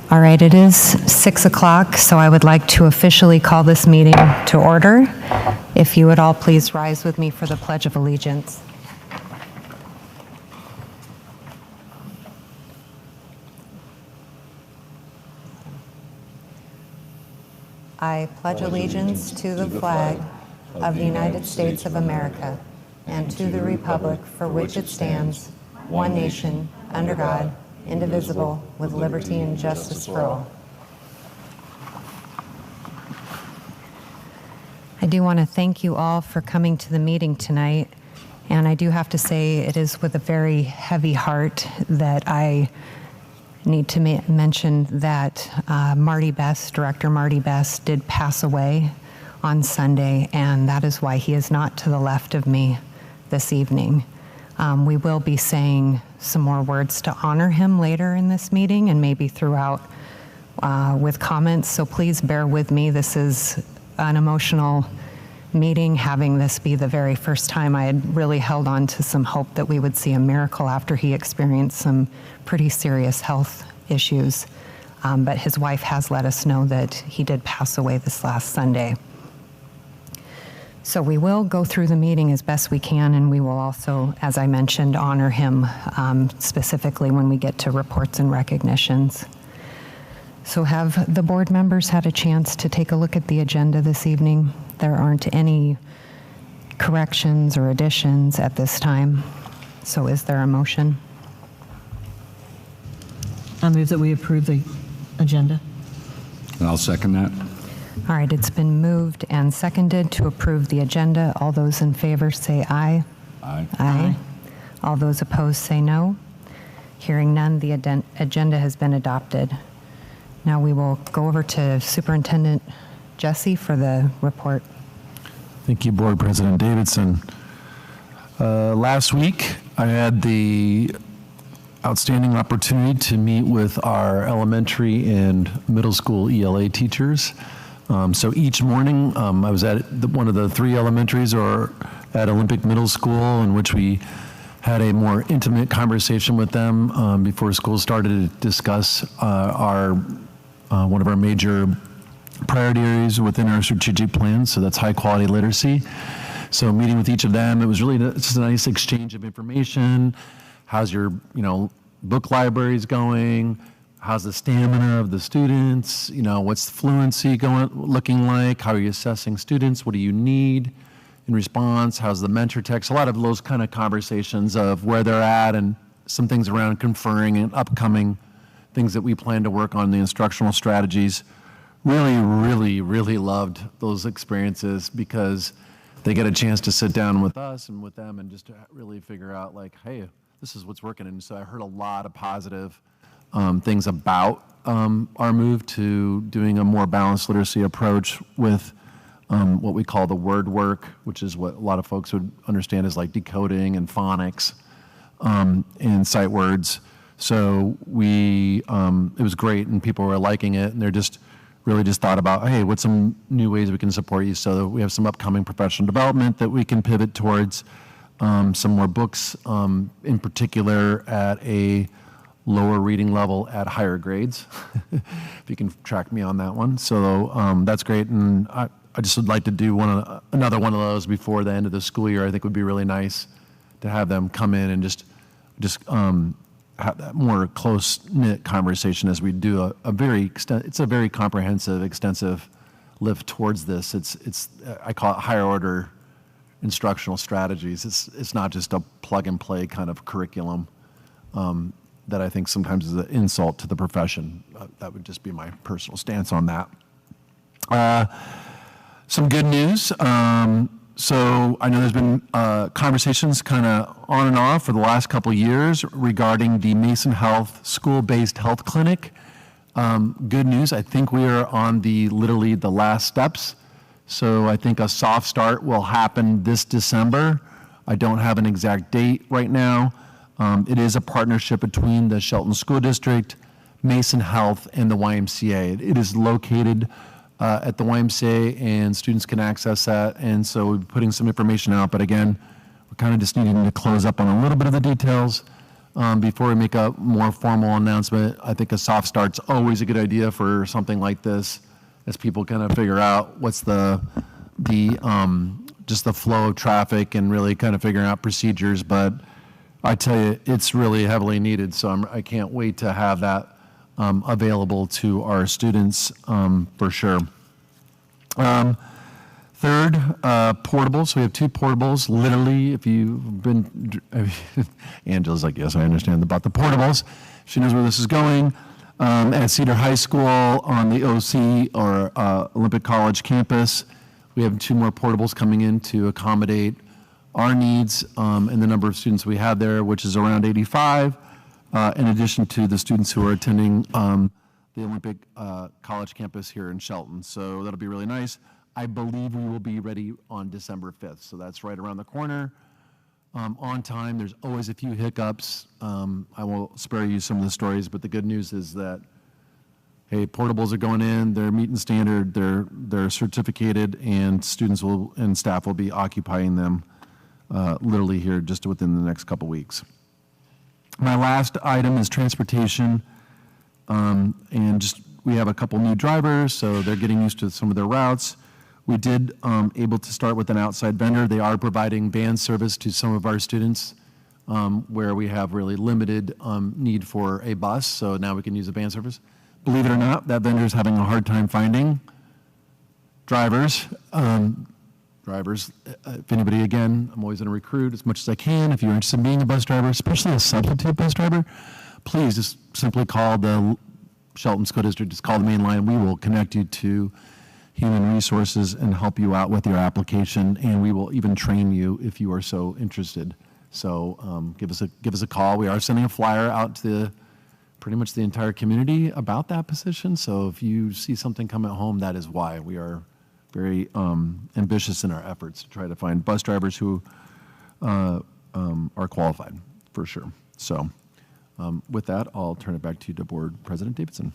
All right, it is 6 o'clock, so I would like to officially call this meeting to order. If you would all please rise with me for the Pledge of Allegiance. I pledge allegiance to the flag of the United States of America and to the republic for which it stands, one nation, under God, indivisible, with liberty and justice for all. I do want to thank you all for coming to the meeting tonight, and I do have to say it is with a very heavy heart that I need to mention that Director Marty Best did pass away on Sunday, and that is why he is not to the left of me this evening. We will be saying some more words to honor him later in this meeting and maybe throughout with comments, so please bear with me. This is an emotional meeting, having this be the very first time. I had really held on to some hope that we would see a miracle after he experienced some pretty serious health issues, but his wife has let us know that he did pass away this last Sunday. So we will go through the meeting as best we can, and we will also, as I mentioned, honor him specifically when we get to reports and recognitions. So have the board members had a chance to take a look at the agenda this evening? There aren't any corrections or additions at this time. So is there a motion? I move that we approve the agenda. I'll second that. All right, it's been moved and seconded to approve the agenda. All those in favor say aye. Aye. Aye. All those opposed say no. Hearing none, the agenda has been adopted. Now we will go over to Superintendent Jesse for the report. Thank you, Board President Davidson. Last week, I had the outstanding opportunity to meet with our elementary and middle school ELA teachers. So each morning, I was at one of the three elementaries or at Olympic Middle School, in which we had a more intimate conversation with them before school started to discuss one of our major priority areas within our strategic plan. So that's high quality literacy. So meeting with each of them, it was really just a nice exchange of information. How's your, book libraries going? How's the stamina of the students? What's the fluency looking like? How are you assessing students? What do you need in response? How's the mentor text? A lot of those kind of conversations of where they're at and some things around conferring and upcoming things that we plan to work on, the instructional strategies. Really, really, really loved those experiences because they get a chance to sit down with us and with them and just to really figure out like, hey, this is what's working. And so I heard a lot of positive things about our move to doing a more balanced literacy approach with what we call the word work, which is what a lot of folks would understand as like decoding and phonics and sight words. So it was great and people were liking it, and they're just really just thought about, hey, what's some new ways we can support you? So we have some upcoming professional development that we can pivot towards, some more books, in particular at a lower reading level at higher grades, if you can track me on that one. So that's great, and I just would like to do another one of those before the end of the school year. I think would be really nice to have them come in and just have that more close-knit conversation as we do it's a very comprehensive, extensive lift towards this. I call it higher order instructional strategies. It's not just a plug-and-play kind of curriculum that I think sometimes is an insult to the profession. That would just be my personal stance on that. Some good news. So I know there's been conversations kind of on and off for the last couple of years regarding the Mason Health school-based health clinic. Good news, I think we are on literally the last steps. So I think a soft start will happen this December. I don't have an exact date right now. It is a partnership between the Shelton School District, Mason Health, and the YMCA. It is located at the YMCA, and students can access that. And so we'll be putting some information out. But again, we're kind of just needing to close up on a little bit of the details. before we make a more formal announcement, I think a soft start's always a good idea for something like this, as people kind of figure out what's just the flow of traffic and really kind of figuring out procedures. But I tell you, it's really heavily needed, so I can't wait to have that available to our students for sure. Third, portables. So we have 2 portables. Literally, if you've been, Angela's like, yes, I understand about the portables. She knows where this is going. At Cedar High School on the OC or Olympic College campus, we have 2 more portables coming in to accommodate our needs and the number of students we have there, which is around 85, in addition to the students who are attending the Olympic College campus here in Shelton. So that'll be really nice. I believe we will be ready on December 5th, so that's right around the corner. On time, there's always a few hiccups. I will spare you some of the stories, but the good news is that, hey, portables are going in, they're meeting standard, they're certificated, and students and staff will be occupying them literally here just within the next couple weeks. My last item is transportation, and just we have a couple new drivers, so they're getting used to some of their routes. We did able to start with an outside vendor. They are providing van service to some of our students where we have really limited need for a bus, so now we can use a van service. Believe it or not, that vendor is having a hard time finding drivers. If anybody, again, I'm always going to recruit as much as I can. If you're interested in being a bus driver, especially a substitute bus driver, please just simply call the Shelton School District, just call the main line. We will connect you to Human Resources and help you out with your application, and we will even train you if you are so interested. So give us a call. We are sending a flyer out to pretty much the entire community about that position. So if you see something come at home, that is why. We are very ambitious in our efforts to try to find bus drivers who are qualified, for sure. So with that, I'll turn it back to you, to Board President Davidson.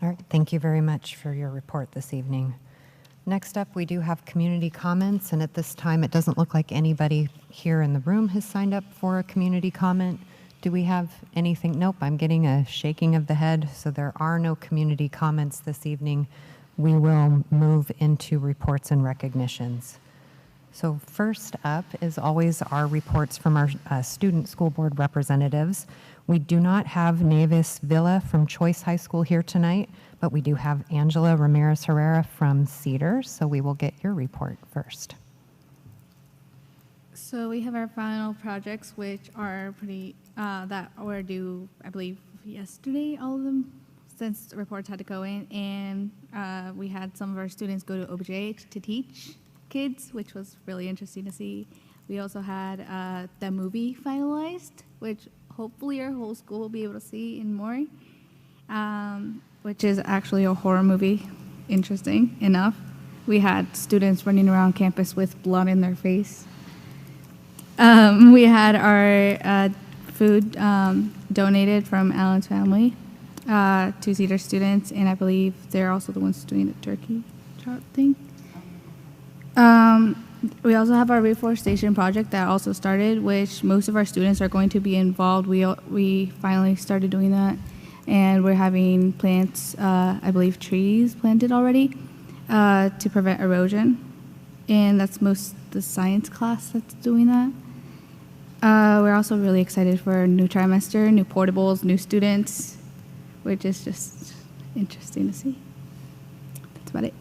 All right, thank you very much for your report this evening. Next up, we do have community comments, and at this time, it doesn't look like anybody here in the room has signed up for a community comment. Do we have anything? Nope, I'm getting a shaking of the head, so there are no community comments this evening. We will move into reports and recognitions. So first up is always our reports from our student school board representatives. We do not have Nevis Villa from Choice High School here tonight, but we do have Angela Ramirez Herrera from Cedar, so we will get your report first. So we have our final projects, which are pretty, that were due, I believe, yesterday, all of them, since the reports had to go in, and we had some of our students go to OBJH to teach kids, which was really interesting to see. We also had the movie finalized, which hopefully our whole school will be able to see in Maury, which is actually a horror movie, interesting enough. We had students running around campus with blood in their face. We had our food donated from Alan's family to Cedar students, and I believe they're also the ones doing the turkey trot thing. We also have our reforestation project that also started, which most of our students are going to be involved. We finally started doing that, and we're having plants, I believe trees planted already to prevent erosion, and that's most the science class that's doing that. We're also really excited for a new trimester, new portables, new students, which is just interesting to see. That's about it.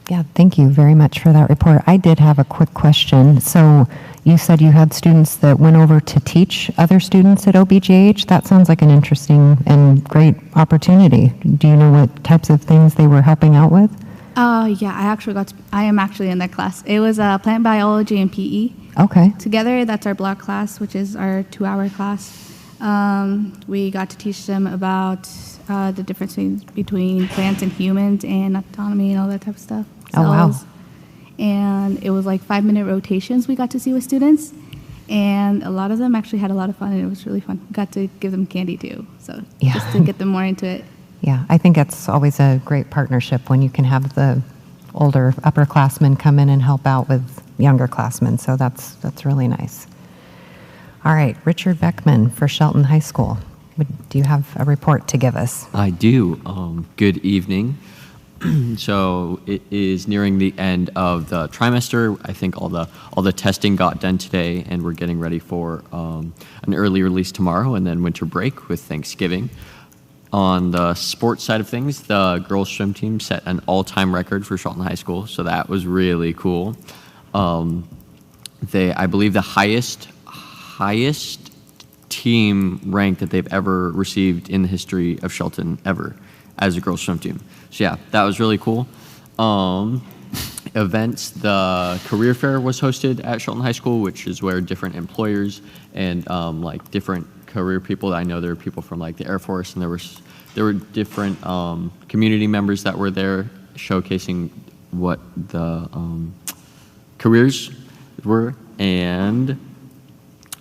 Yeah, thank you very much for that report. I did have a quick question. So you said you had students that went over to teach other students at OBGH. That sounds like an interesting and great opportunity. Do you know what types of things they were helping out with? Yeah, I am actually in that class. It was plant biology and PE. Okay. Together, that's our block class, which is our 2-hour class. We got to teach them about the difference between plants and humans and autonomy and all that type of stuff. Oh, wow. And it was like 5-minute rotations we got to see with students. And a lot of them actually had a lot of fun, and it was really fun. Got to give them candy too, so Yeah. just to get them more into it. Yeah, I think it's always a great partnership when you can have the older upperclassmen come in and help out with younger classmen, so that's really nice. All right, Richard Beckman for Shelton High School. Do you have a report to give us? I do. Good evening. So it is nearing the end of the trimester. I think all the testing got done today, and we're getting ready for an early release tomorrow, and then winter break with Thanksgiving. On the sports side of things, the girls swim team set an all-time record for Shelton High School, so that was really cool. I believe the highest team rank that they've ever received in the history of Shelton ever as a girls swim team. So yeah, that was really cool. Events, the career fair was hosted at Shelton High School, which is where different employers and like different career people, I know there were people from like the Air Force, and there were different community members that were there showcasing what the careers were. And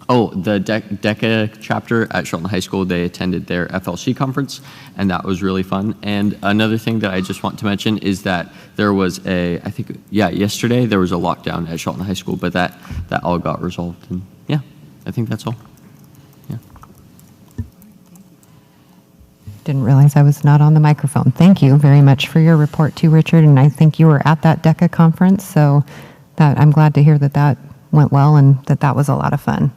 the DECA chapter at Shelton High School, they attended their FLC conference, and that was really fun. And another thing that I just want to mention is that there was yesterday there was a lockdown at Shelton High School, but that all got resolved. And yeah, I think that's all. Yeah. Didn't realize I was not on the microphone. Thank you very much for your report too, Richard. And I think you were at that DECA conference, so I'm glad to hear that went well and that was a lot of fun.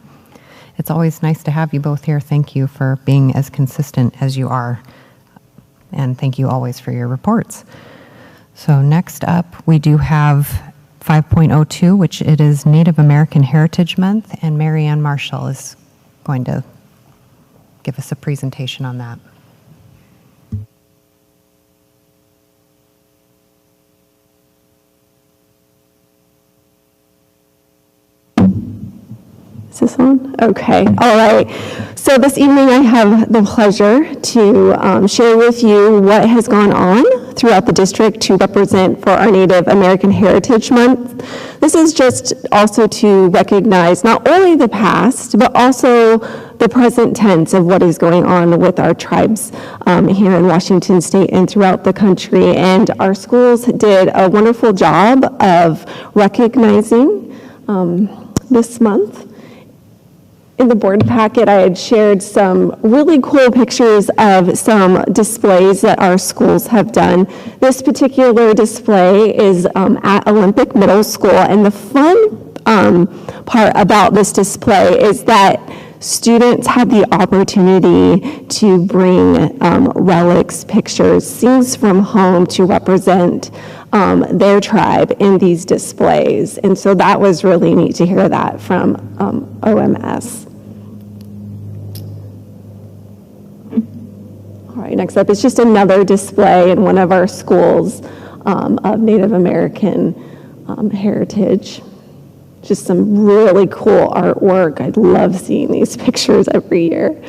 It's always nice to have you both here. Thank you for being as consistent as you are. And thank you always for your reports. So next up, we do have 5.02, which it is Native American Heritage Month, and Mary Ann Marshall is going to give us a presentation on that. Is this on? Okay, all right. So this evening I have the pleasure to share with you what has gone on throughout the district to represent for our Native American Heritage Month. This is just also to recognize not only the past, but also the present tense of what is going on with our tribes here in Washington State and throughout the country. And our schools did a wonderful job of recognizing this month. In the board packet, I had shared some really cool pictures of some displays that our schools have done. This particular display is at Olympic Middle School, and the fun part about this display is that students had the opportunity to bring relics, pictures, things from home to represent their tribe in these displays. And so that was really neat to hear that from OMS. All right, next up is just another display in one of our schools of Native American heritage. Just some really cool artwork. I love seeing these pictures every year.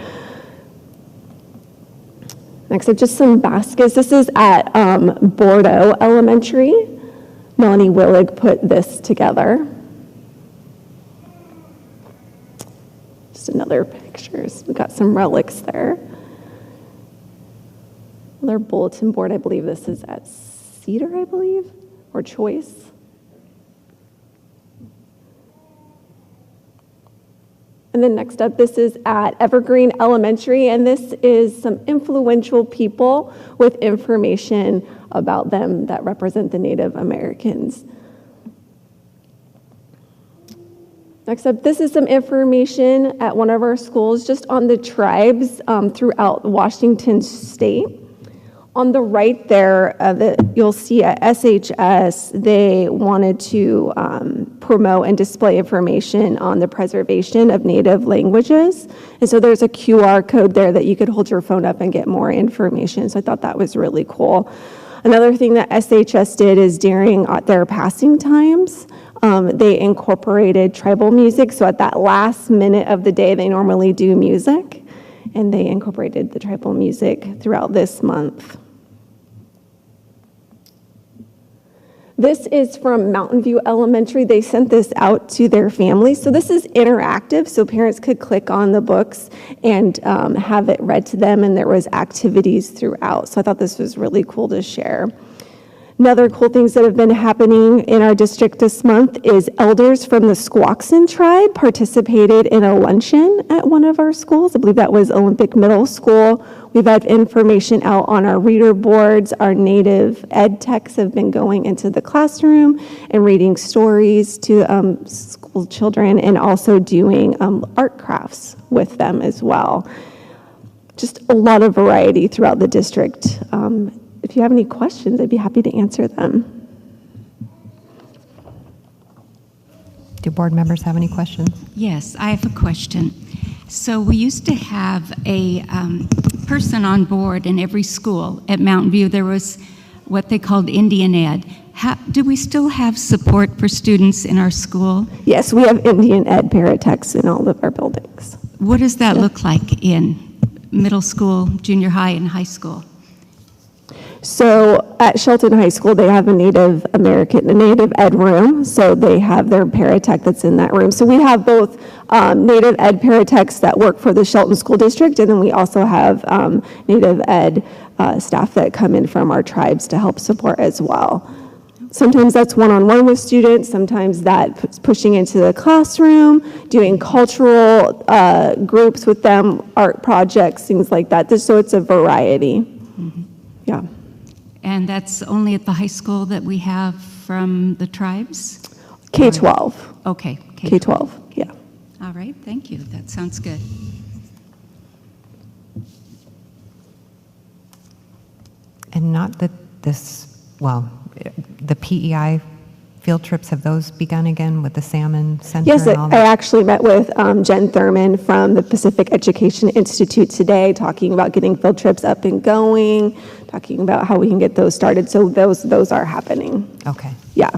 Next up, just some baskets. This is at Bordeaux Elementary. Melanie Willig put this together. Just another pictures. We got some relics there. Another bulletin board. I believe this is at Cedar, I believe, or Choice. And then next up, this is at Evergreen Elementary, and this is some influential people with information about them that represent the Native Americans. Next up, this is some information at one of our schools just on the tribes throughout Washington State. On the right there, you'll see at SHS, they wanted to promote and display information on the preservation of Native languages. And so there's a QR code there that you could hold your phone up and get more information. So I thought that was really cool. Another thing that SHS did is during their passing times, they incorporated tribal music. So at that last minute of the day, they normally do music, and they incorporated the tribal music throughout this month. This is from Mountain View Elementary. They sent this out to their families. So this is interactive, so parents could click on the books and have it read to them, and there was activities throughout. So I thought this was really cool to share. Another cool things that have been happening in our district this month is elders from the Squaxin tribe participated in a luncheon at one of our schools. I believe that was Olympic Middle School. We've had information out on our reader boards. Our native ed techs have been going into the classroom and reading stories to school children and also doing art crafts with them as well. Just a lot of variety throughout the district. If you have any questions, I'd be happy to answer them. Do board members have any questions? Yes, I have a question. So we used to have a person on board in every school at Mountain View. There was what they called Indian Ed. Do we still have support for students in our school? Yes, we have Indian ed paratechs in all of our buildings. What does that look like in middle school, junior high, and high school? So at Shelton High School, they have a Native Ed room. So they have their paratech that's in that room. So we have both Native Ed paratechs that work for the Shelton School District, and then we also have Native Ed staff that come in from our tribes to help support as well. Sometimes that's one-on-one with students. Sometimes that's pushing into the classroom, doing cultural groups with them, art projects, things like that. So it's a variety. Mm-hmm. Yeah. And that's only at the high school that we have from the tribes? K-12. Okay. K-12, yeah. All right, thank you. That sounds good. And not that this, well, the PEI field trips, have those begun again with the Salmon Center? Yes, and all I that? actually met with Jen Thurman from the Pacific Education Institute today, talking about getting field trips up and going, talking about how we can get those started. So those are happening. Okay. Yeah.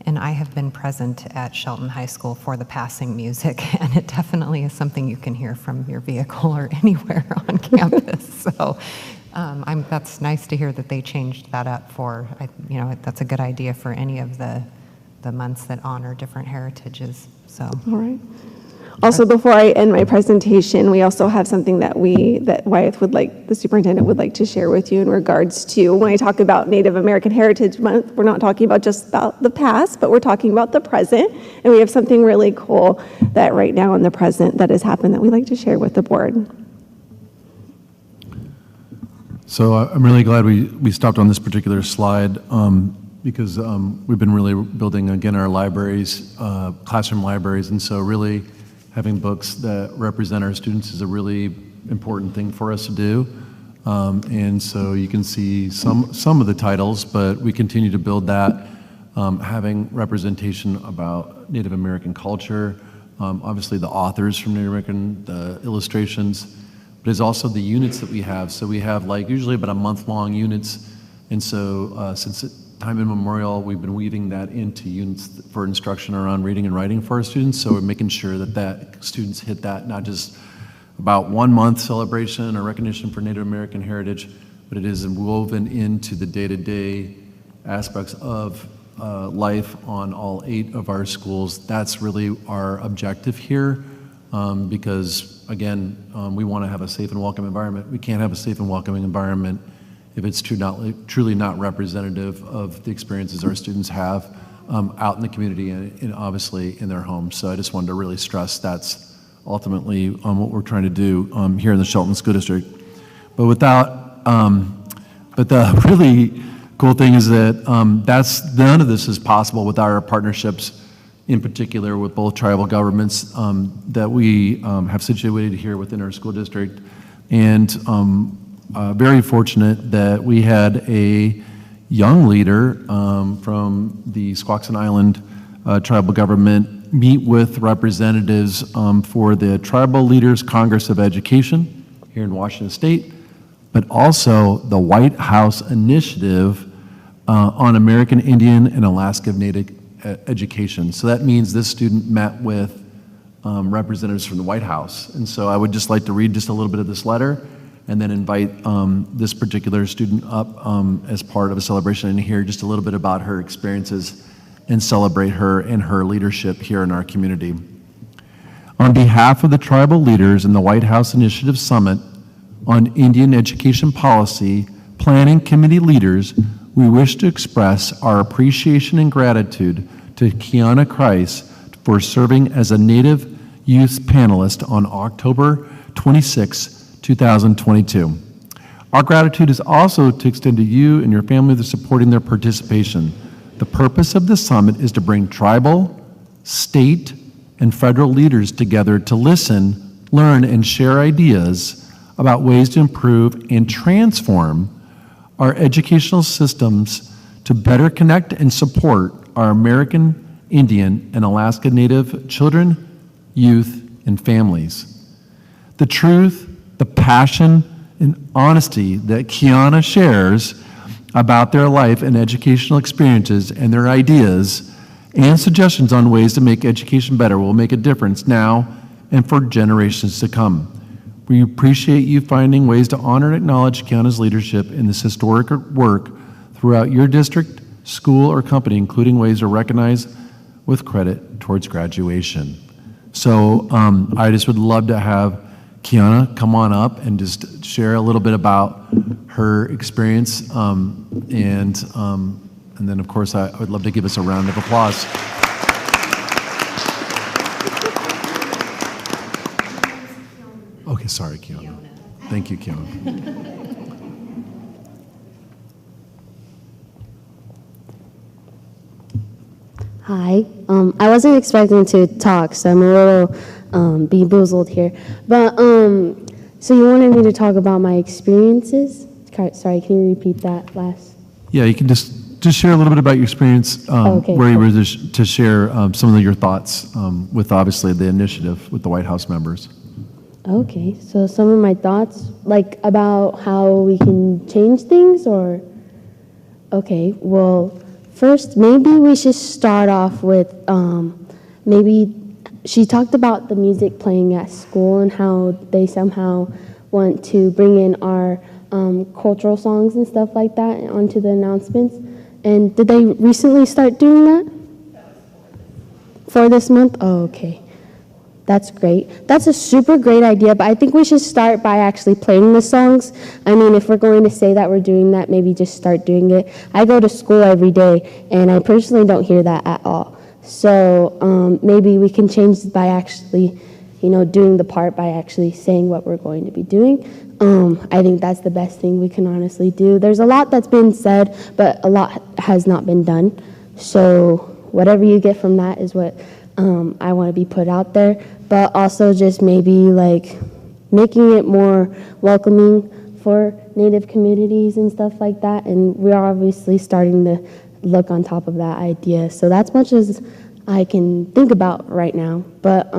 And I have been present at Shelton High School for the passing music, and it definitely is something you can hear from your vehicle or anywhere on campus. So that's nice to hear that they changed that up for, that's a good idea for any of the months that honor different heritages. So. All right. Also, before I end my presentation, we also have something that Wyeth would like, the superintendent would like to share with you in regards to, when I talk about Native American Heritage Month, we're not talking about just about the past, but we're talking about the present. And we have something really cool that right now in the present that has happened that we'd like to share with the board. So I'm really glad we stopped on this particular slide because we've been really building, again, our libraries, classroom libraries, and so really having books that represent our students is a really important thing for us to do. And so you can see some of the titles, but we continue to build that, having representation about Native American culture, obviously the authors from Native American, the illustrations, but it's also the units that we have. So we have usually about a month-long units, and so since time immemorial, we've been weaving that into units for instruction around reading and writing for our students. So we're making sure that students hit that, not just about 1 month celebration or recognition for Native American heritage, but it is woven into the day-to-day aspects of life on all 8 of our schools. That's really our objective here, because again, we want to have a safe and welcoming environment. We can't have a safe and welcoming environment if it's truly not representative of the experiences our students have out in the community and obviously in their homes. So I just wanted to really stress that's ultimately what we're trying to do here in the Shelton School District. But but the really cool thing is that none of this is possible without our partnerships, in particular with both tribal governments that we have situated here within our school district. And very fortunate that we had a young leader from the Squaxin Island tribal government meet with representatives for the Tribal Leaders Congress of Education here in Washington State, but also the White House Initiative on American Indian and Alaska Native Education. So that means this student met with representatives from the White House. And so I would just like to read just a little bit of this letter and then invite this particular student up as part of a celebration and hear just a little bit about her experiences and celebrate her and her leadership here in our community. On behalf of the tribal leaders in the White House Initiative Summit on Indian Education Policy, Planning Committee leaders, we wish to express our appreciation and gratitude to Kiana Kreis for serving as a Native Youth panelist on October 26, 2022. Our gratitude is also to extend to you and your family for supporting their participation. The purpose of this summit is to bring tribal, state, and federal leaders together to listen, learn, and share ideas about ways to improve and transform our educational systems to better connect and support our American Indian and Alaska Native children, youth, and families. The truth, the passion, and honesty that Kiana shares about their life and educational experiences and their ideas and suggestions on ways to make education better will make a difference now and for generations to come. We appreciate you finding ways to honor and acknowledge Kiana's leadership in this historic work throughout your district, school, or company, including ways to recognize with credit towards graduation. So I just would love to have Kiana come on up and just share a little bit about her experience, and then of course I would love to give us a round of applause. Okay, sorry, Kiana. Thank you, Kiana. Hi. I wasn't expecting to talk, so I'm a little bamboozled here. But so you wanted me to talk about my experiences? Sorry, can you repeat that last? Yeah, you can just share a little bit about your experience, Okay, where you were to share some of your thoughts with obviously the initiative with the White House members. Okay, so some of my thoughts, like about how we can change things, or? Okay, well, first, maybe we should start off with maybe she talked about the music playing at school and how they somehow want to bring in our cultural songs and stuff like that onto the announcements. And did they recently start doing that? For this month? Oh, okay. That's great. That's a super great idea, but I think we should start by actually playing the songs. I mean, if we're going to say that we're doing that, maybe just start doing it. I go to school every day, and I personally don't hear that at all. So maybe we can change by actually, doing the part by actually saying what we're going to be doing. I think that's the best thing we can honestly do. There's a lot that's been said, but a lot has not been done. So whatever you get from that is what I want to be put out there. But also just maybe like making it more welcoming for Native communities and stuff like that. And we are obviously starting to look on top of that idea. So that's much as I can think about right now. But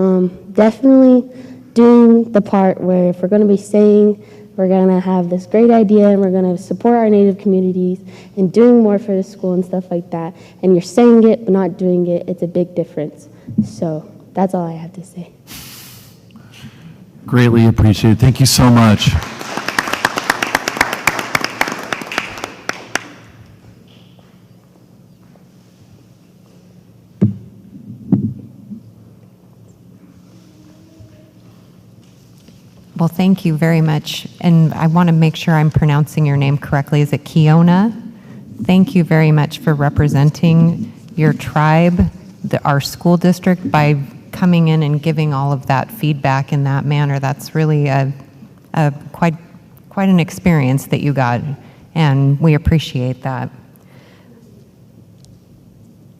definitely doing the part where if we're going to be saying we're going to have this great idea and we're going to support our Native communities and doing more for the school and stuff like that, and you're saying it but not doing it, it's a big difference. So that's all I have to say. Greatly appreciated. Thank you so much. Well, thank you very much. And I want to make sure I'm pronouncing your name correctly. Is it Kiona? Thank you very much for representing your tribe, our school district, by coming in and giving all of that feedback in that manner. That's really quite an experience that you got, and we appreciate that.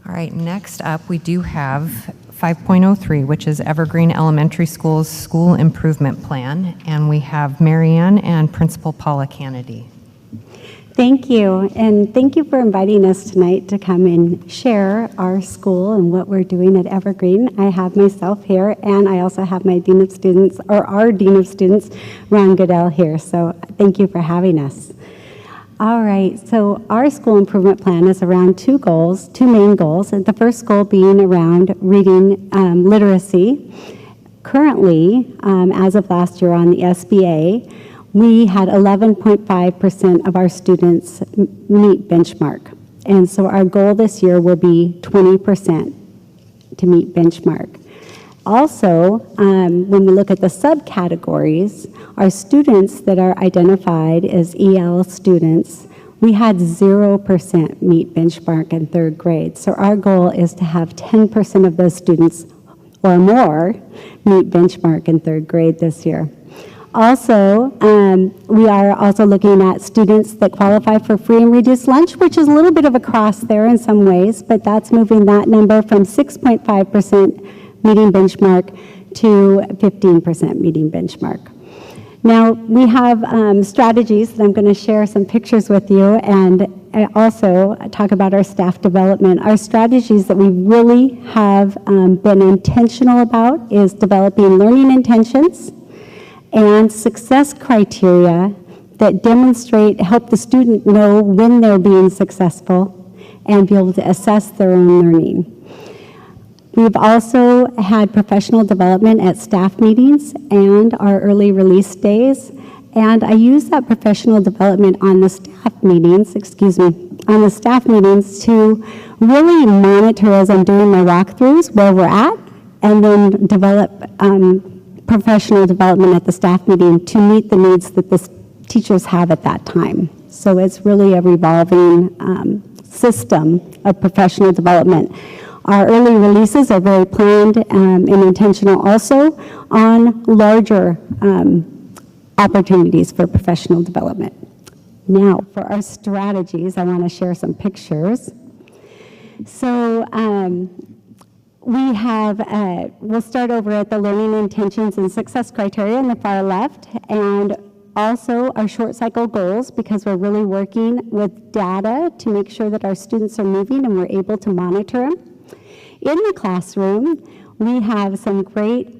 All right, next up we do have 5.03, which is Evergreen Elementary School's School Improvement Plan, and we have Marianne and Principal Paula Kennedy. Thank you, and thank you for inviting us tonight to come and share our school and what we're doing at Evergreen. I have myself here, and I also have my Dean of Students, or our Dean of Students, Ron Goodell, here, so thank you for having us. All right, so our school improvement plan is around two main goals, and the first goal being around reading literacy. Currently, as of last year on the SBA, we had 11.5% of our students meet benchmark. And so our goal this year will be 20% to meet benchmark. Also, when we look at the subcategories, our students that are identified as EL students, we had 0% meet benchmark in third grade. So our goal is to have 10% of those students or more meet benchmark in third grade this year. Also, we are also looking at students that qualify for free and reduced lunch, which is a little bit of a cross there in some ways, but that's moving that number from 6.5% meeting benchmark to 15% meeting benchmark. Now, we have strategies that I'm going to share some pictures with you and also talk about our staff development. Our strategies that we really have been intentional about is developing learning intentions and success criteria that demonstrate, help the student know when they're being successful and be able to assess their own learning. We've also had professional development at staff meetings and our early release days. And I use that professional development on the staff meetings, on the staff meetings to really monitor as I'm doing my walkthroughs where we're at, and then develop professional development at the staff meeting to meet the needs that the teachers have at that time. So it's really a revolving system of professional development. Our early releases are very planned and intentional also on larger opportunities for professional development. Now, for our strategies, I want to share some pictures. So we have, we'll start over at the learning intentions and success criteria on the far left, and also our short cycle goals, because we're really working with data to make sure that our students are moving and we're able to monitor them. In the classroom, we have some great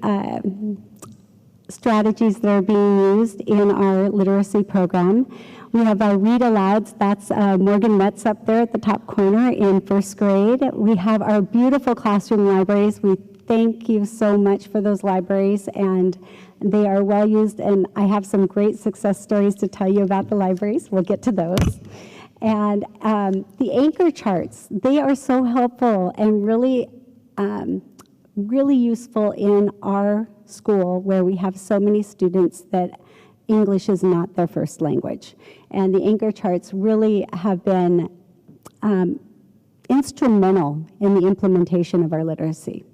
strategies that are being used in our literacy program. We have our read alouds. That's Morgan Metz up there at the top corner in first grade. We have our beautiful classroom libraries. We thank you so much for those libraries, and they are well used, and I have some great success stories to tell you about the libraries. We'll get to those. And the anchor charts, they are so helpful and really, really useful in our school where we have so many students that English is not their first language. And the anchor charts really have been instrumental in the implementation of our literacy.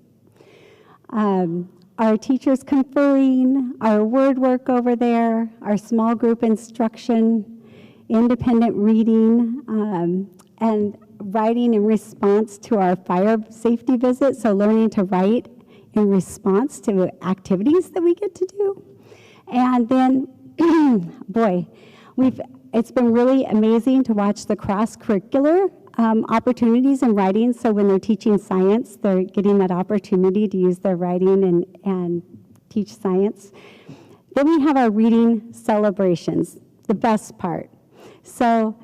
Our teachers conferring, our word work over there, our small group instruction, independent reading, and writing in response to our fire safety visit, so learning to write in response to activities that we get to do. And then, boy, it's been really amazing to watch the cross-curricular opportunities in writing. So when they're teaching science, they're getting that opportunity to use their writing and teach science. Then we have our reading celebrations, the best part. So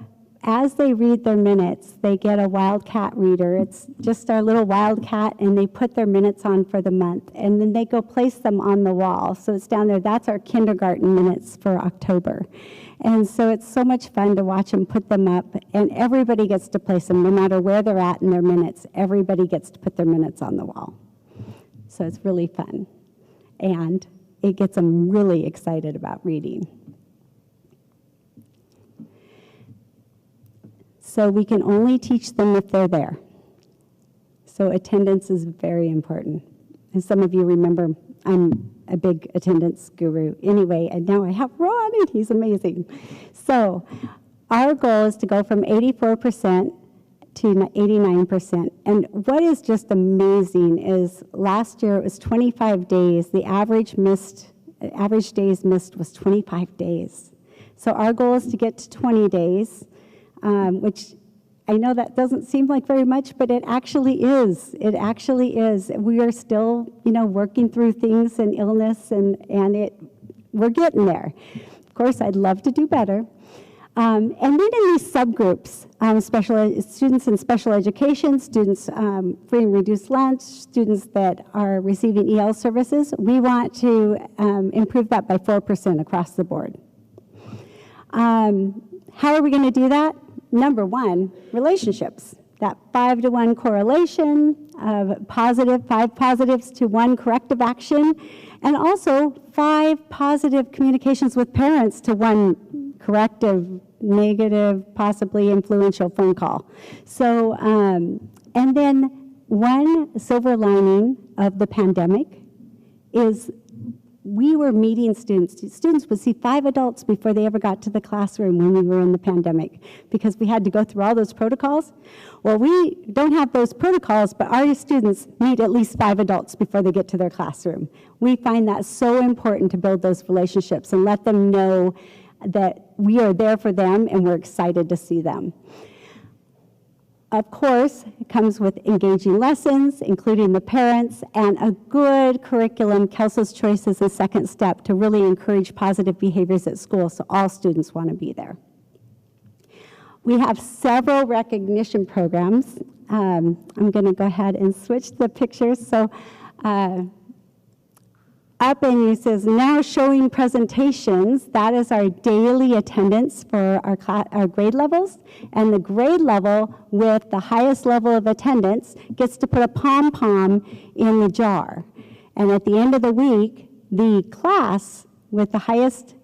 as they read their minutes, they get a Wildcat reader. It's just our little Wildcat, and they put their minutes on for the month. And then they go place them on the wall. So it's down there. That's our kindergarten minutes for October. And so it's so much fun to watch them put them up. And everybody gets to place them, no matter where they're at in their minutes. Everybody gets to put their minutes on the wall. So it's really fun. And it gets them really excited about reading. So we can only teach them if they're there. So attendance is very important. And some of you remember I'm a big attendance guru anyway, and now I have Ron, and he's amazing. So our goal is to go from 84% to 89%. And what is just amazing is last year it was 25 days. The average days missed was 25 days. So our goal is to get to 20 days. Which I know that doesn't seem like very much, but it actually is. It actually is. We are still, working through things and illness, and we're getting there. Of course, I'd love to do better. And then in these subgroups, students in special education, students free and reduced lunch, students that are receiving EL services, we want to improve that by 4% across the board. How are we going to do that? Number one, relationships. that 5-to-1 correlation of five positives to 1 corrective action, and also 5 positive communications with parents to 1 corrective, negative, possibly influential phone call. So, and then one silver lining of the pandemic is we were meeting students. Students would see 5 adults before they ever got to the classroom when we were in the pandemic, because we had to go through all those protocols. Well, we don't have those protocols, but our students meet at least 5 adults before they get to their classroom. We find that so important to build those relationships and let them know that we are there for them and we're excited to see them. Of course, it comes with engaging lessons, including the parents, and a good curriculum. Kelso's Choice is the second step to really encourage positive behaviors at school, so all students want to be there. We have several recognition programs. I'm going to go ahead and switch the pictures. So up and it says now showing presentations. That is our daily attendance for our grade levels. And the grade level with the highest level of attendance gets to put a pom-pom in the jar. And at the end of the week, the class with the highest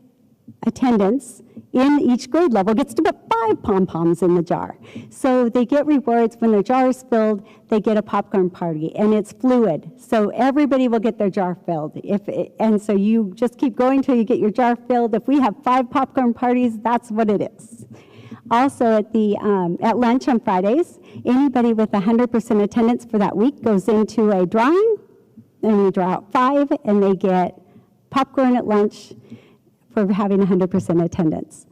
attendance in each grade level gets to put 5 pom-poms in the jar. So they get rewards. When their jar is filled, they get a popcorn party, and it's fluid. So everybody will get their jar filled. And so you just keep going till you get your jar filled. If we have 5 popcorn parties, that's what it is. Also at lunch on Fridays, anybody with 100% attendance for that week goes into a drawing, and we draw out 5, and they get popcorn at lunch for having 100% attendance.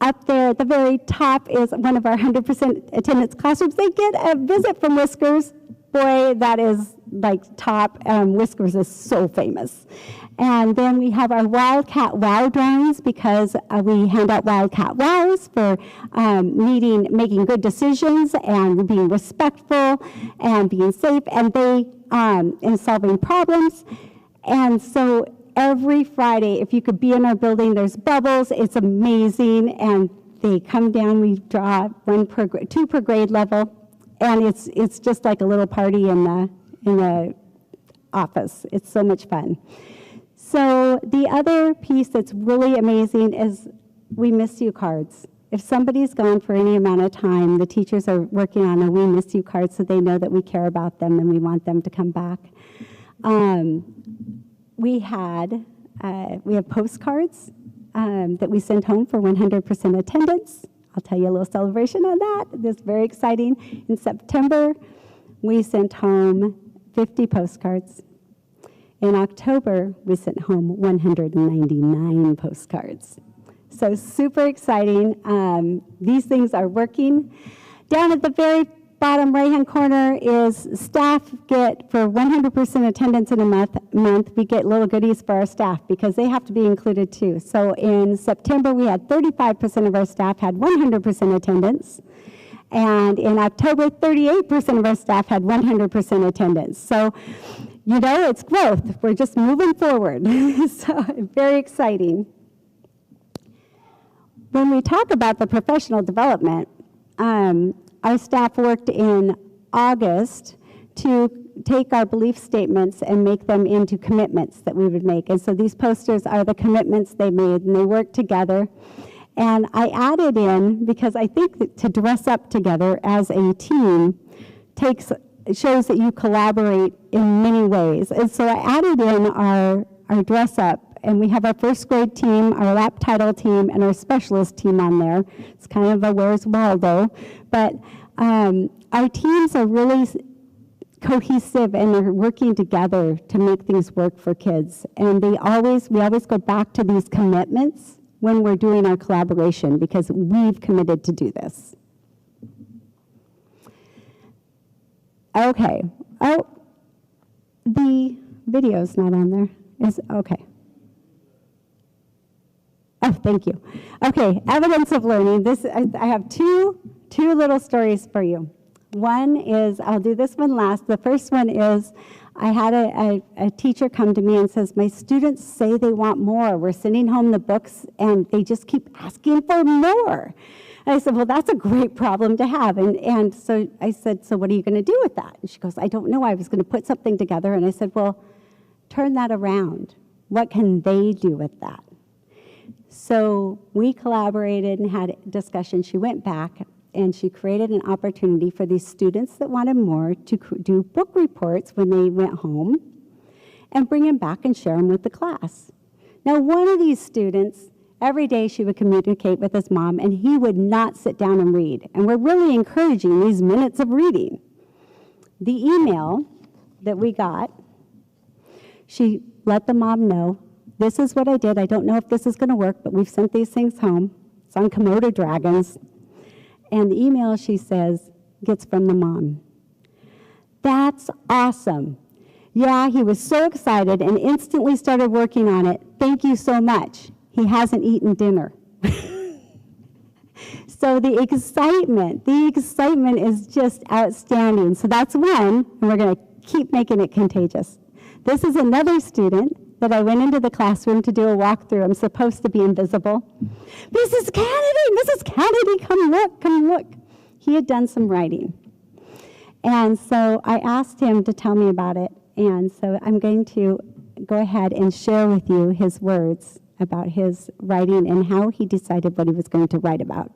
Up there at the very top is one of our 100% attendance classrooms. They get a visit from Whiskers. Boy, that is like top. Whiskers is so famous. And then we have our Wildcat Wow drawings, because we hand out Wildcat Wows for making good decisions and being respectful and being safe and solving problems. And so every Friday, if you could be in our building, there's bubbles. It's amazing. And they come down, we draw 2 per grade level. And it's just like a little party in the office. It's so much fun. So the other piece that's really amazing is we miss you cards. If somebody's gone for any amount of time, the teachers are working on a we miss you card so they know that we care about them and we want them to come back. We have postcards that we send home for 100% attendance. I'll tell you a little celebration on that. It's very exciting. In September, we sent home 50 postcards. In October, we sent home 199 postcards. So super exciting. These things are working. Down at the very bottom right-hand corner is staff get, for 100% attendance in a month, we get little goodies for our staff because they have to be included too. So in September, we had 35% of our staff had 100% attendance. And in October, 38% of our staff had 100% attendance. So, you know, it's growth. We're just moving forward. So very exciting. When we talk about the professional development, our staff worked in August to take our belief statements and make them into commitments that we would make. And so these posters are the commitments they made, and they worked together. And I added in, because I think that to dress up together as a team shows that you collaborate in many ways. And so I added in our dress up. And we have our first grade team, our lap title team, and our specialist team on there. It's kind of a Where's Waldo. But our teams are really cohesive and are working together to make things work for kids. And we always go back to these commitments when we're doing our collaboration, because we've committed to do this. Okay. Oh, the video's not on there. Okay. Oh, thank you. Okay, evidence of learning. I have two little stories for you. One is, I'll do this one last. The first one is I had a teacher come to me and says, my students say they want more. We're sending home the books and they just keep asking for more. And I said, well, that's a great problem to have. And so I said, so what are you going to do with that? And she goes, I don't know. I was going to put something together. And I said, well, turn that around. What can they do with that? So we collaborated and had a discussion. She went back and she created an opportunity for these students that wanted more to do book reports when they went home and bring them back and share them with the class. Now, one of these students, every day she would communicate with his mom, and he would not sit down and read. And we're really encouraging these minutes of reading. The email that we got, she let the mom know, this is what I did. I don't know if this is going to work, but we've sent these things home. It's on Komodo dragons. And the email, she says, gets from the mom. That's awesome. Yeah, he was so excited and instantly started working on it. Thank you so much. He hasn't eaten dinner. So the excitement is just outstanding. So that's one, and we're going to keep making it contagious. This is another student that I went into the classroom to do a walkthrough. I'm supposed to be invisible. Mrs. Kennedy, come look. He had done some writing. And so I asked him to tell me about it. And so I'm going to go ahead and share with you his words about his writing and how he decided what he was going to write about.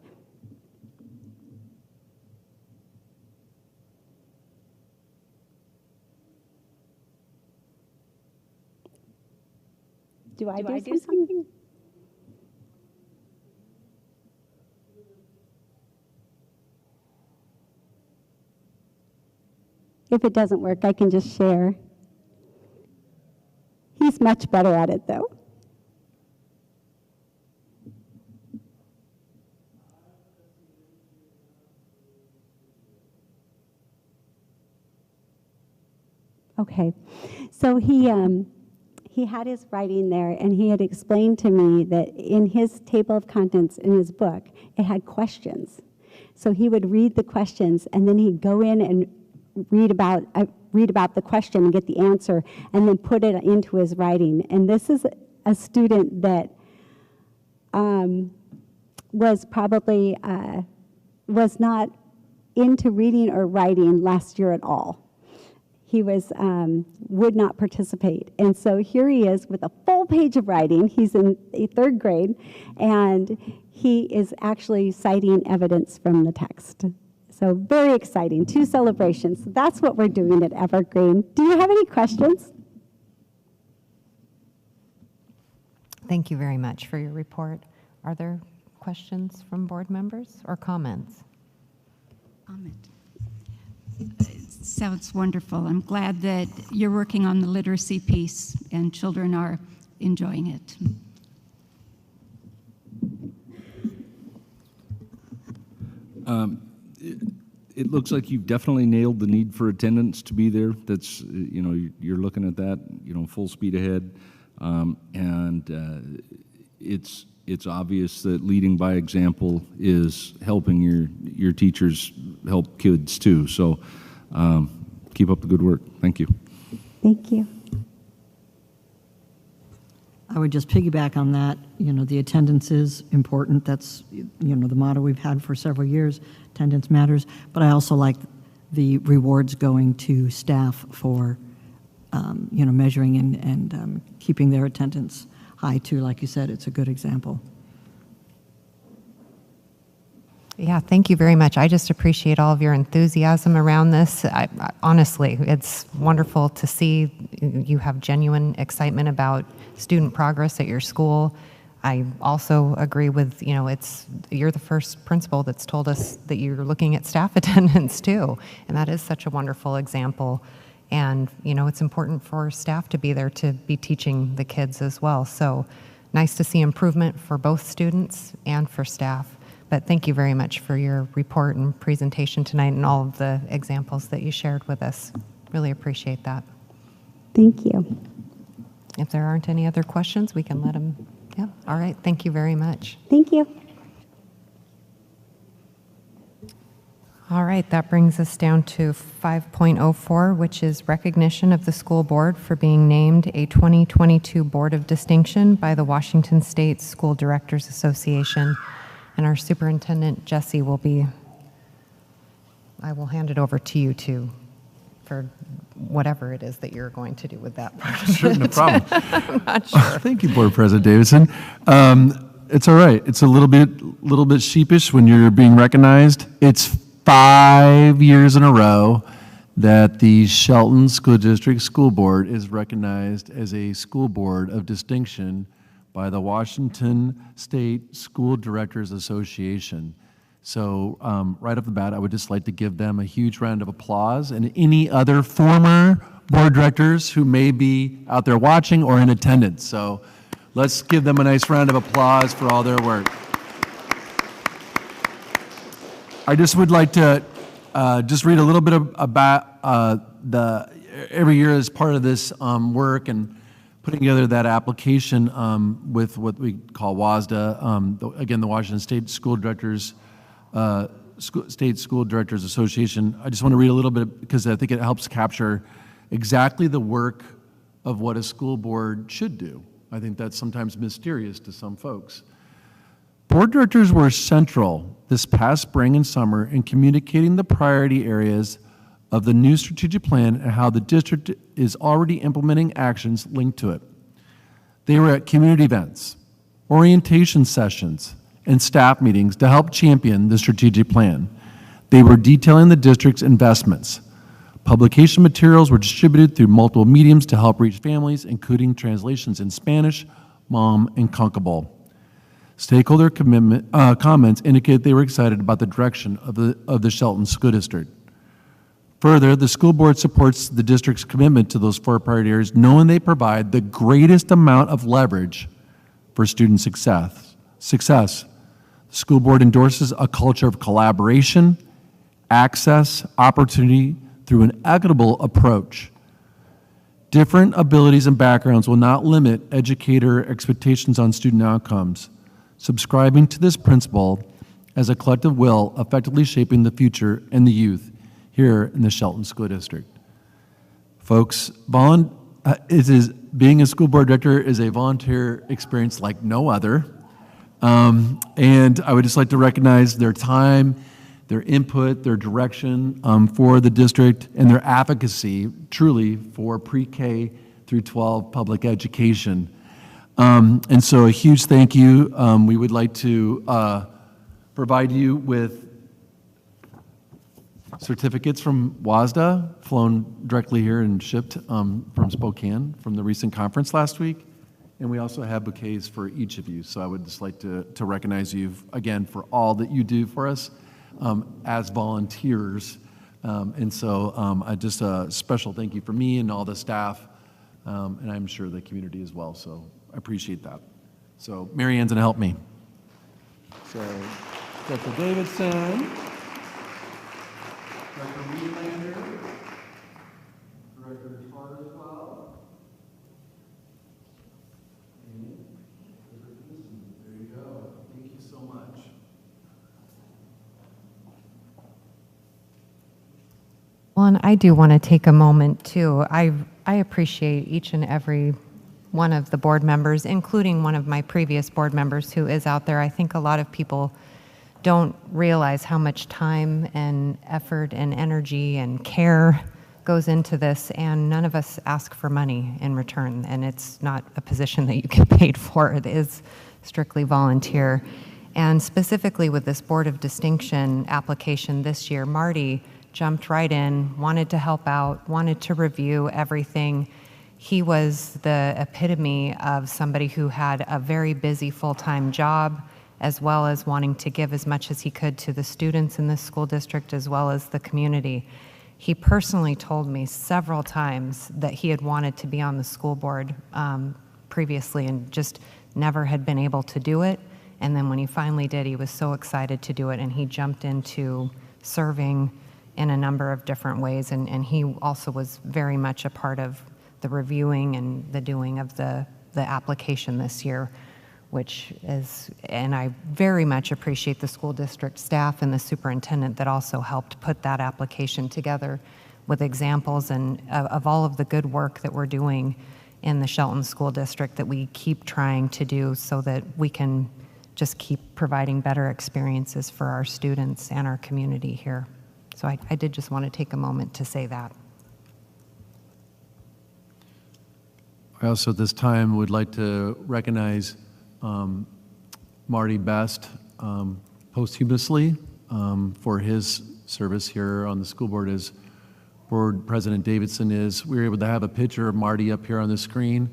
Do I do something? If it doesn't work, I can just share. He's much better at it, though. Okay, so he had his writing there, and he had explained to me that in his table of contents in his book, it had questions. So he would read the questions, and then he'd go in and read about the question and get the answer, and then put it into his writing. And this is a student that was probably was not into reading or writing last year at all. He would not participate. And so here he is with a full page of writing. He's in the 3rd grade, and he is actually citing evidence from the text. So very exciting, 2 celebrations. That's what we're doing at Evergreen. Do you have any questions? Thank you very much for your report. Are there questions from board members or comments? Comment. Sounds wonderful. I'm glad that you're working on the literacy piece and children are enjoying it. It looks like you've definitely nailed the need for attendance to be there. That's, you're looking at that, full speed ahead. And it's obvious that leading by example is helping your teachers help kids too. So keep up the good work. Thank you. Thank you. I would just piggyback on that. The attendance is important. That's, the motto we've had for several years, attendance matters. But I also like the rewards going to staff for, measuring and keeping their attendance high too. Like you said, it's a good example. Yeah, thank you very much. I just appreciate all of your enthusiasm around this. Honestly, it's wonderful to see you have genuine excitement about student progress at your school. I also agree with, you're the first principal that's told us that you're looking at staff attendance too, and that is such a wonderful example. And, it's important for staff to be there to be teaching the kids as well. So nice to see improvement for both students and for staff. But thank you very much for your report and presentation tonight and all of the examples that you shared with us. Really appreciate that. Thank you. If there aren't any other questions, we can let them. Yeah. All right. Thank you very much. Thank you. All right, that brings us down to 5.04, which is recognition of the school board for being named a 2022 Board of Distinction by the Washington State School Directors Association. And our superintendent, Jesse, I will hand it over to you too, for whatever it is that you're going to do with that part. Sure, no problem. I'm not sure. Thank you, Board President Davidson. It's all right. It's a little bit sheepish when you're being recognized. It's 5 years in a row that the Shelton School District School Board is recognized as a school board of distinction by the Washington State School Directors Association. So right off the bat, I would just like to give them a huge round of applause, and any other former board directors who may be out there watching or in attendance. So let's give them a nice round of applause for all their work. I just would like to just read a little bit about every year as part of this work and putting together that application with what we call WASDA, again, the Washington State School Directors State School Directors Association. I just want to read a little bit because I think it helps capture exactly the work of what a school board should do. I think that's sometimes mysterious to some folks. Board directors were central this past spring and summer in communicating the priority areas of the new strategic plan and how the district is already implementing actions linked to it. They were at community events, orientation sessions, and staff meetings to help champion the strategic plan. They were detailing the district's investments. Publication materials were distributed through multiple mediums to help reach families, including translations in Spanish, Mom, and Conquable. Stakeholder comments indicated they were excited about the direction of the Shelton School District. Further, the school board supports the district's commitment to those 4 priority areas, knowing they provide the greatest amount of leverage for student success. The school board endorses a culture of collaboration, access, opportunity through an equitable approach. Different abilities and backgrounds will not limit educator expectations on student outcomes. Subscribing to this principle as a collective will, effectively shaping the future and the youth here in the Shelton School District. Folks, being a school board director is a volunteer experience like no other. And I would just like to recognize their time, their input, their direction for the district, and their advocacy truly for pre-K through 12 public education. And so a huge thank you. We would like to provide you with certificates from WASDA, flown directly here and shipped from Spokane from the recent conference last week. And we also have bouquets for each of you. So I would just like to recognize you again for all that you do for us as volunteers. And so just a special thank you for me and all the staff, and I'm sure the community as well. So I appreciate that. So Mary Ann's gonna help me. So Dr. Davidson, Dr. Wielander, Director Tarr as well. And there you go. Thank you so much. Well, and I do want to take a moment too. I appreciate each and every one of the board members, including one of my previous board members who is out there. I think a lot of people don't realize how much time and effort and energy and care goes into this, and none of us ask for money in return, and it's not a position that you get paid for. It is strictly volunteer. And specifically with this Board of Distinction application this year, Marty jumped right in, wanted to help out, wanted to review everything. He was the epitome of somebody who had a very busy full-time job, as well as wanting to give as much as he could to the students in this school district, as well as the community. He personally told me several times that he had wanted to be on the school board previously and just never had been able to do it. And then when he finally did, he was so excited to do it, and he jumped into serving in a number of different ways. And he also was very much a part of the reviewing and the doing of the application this year. which is, and I very much appreciate the school district staff and the superintendent that also helped put that application together with examples and of all of the good work that we're doing in the Shelton School District that we keep trying to do so that we can just keep providing better experiences for our students and our community here. So I did just want to take a moment to say that. I also at this time would like to recognize Marty Best posthumously for his service here on the school board as Board President Davidson is. We were able to have a picture of Marty up here on the screen.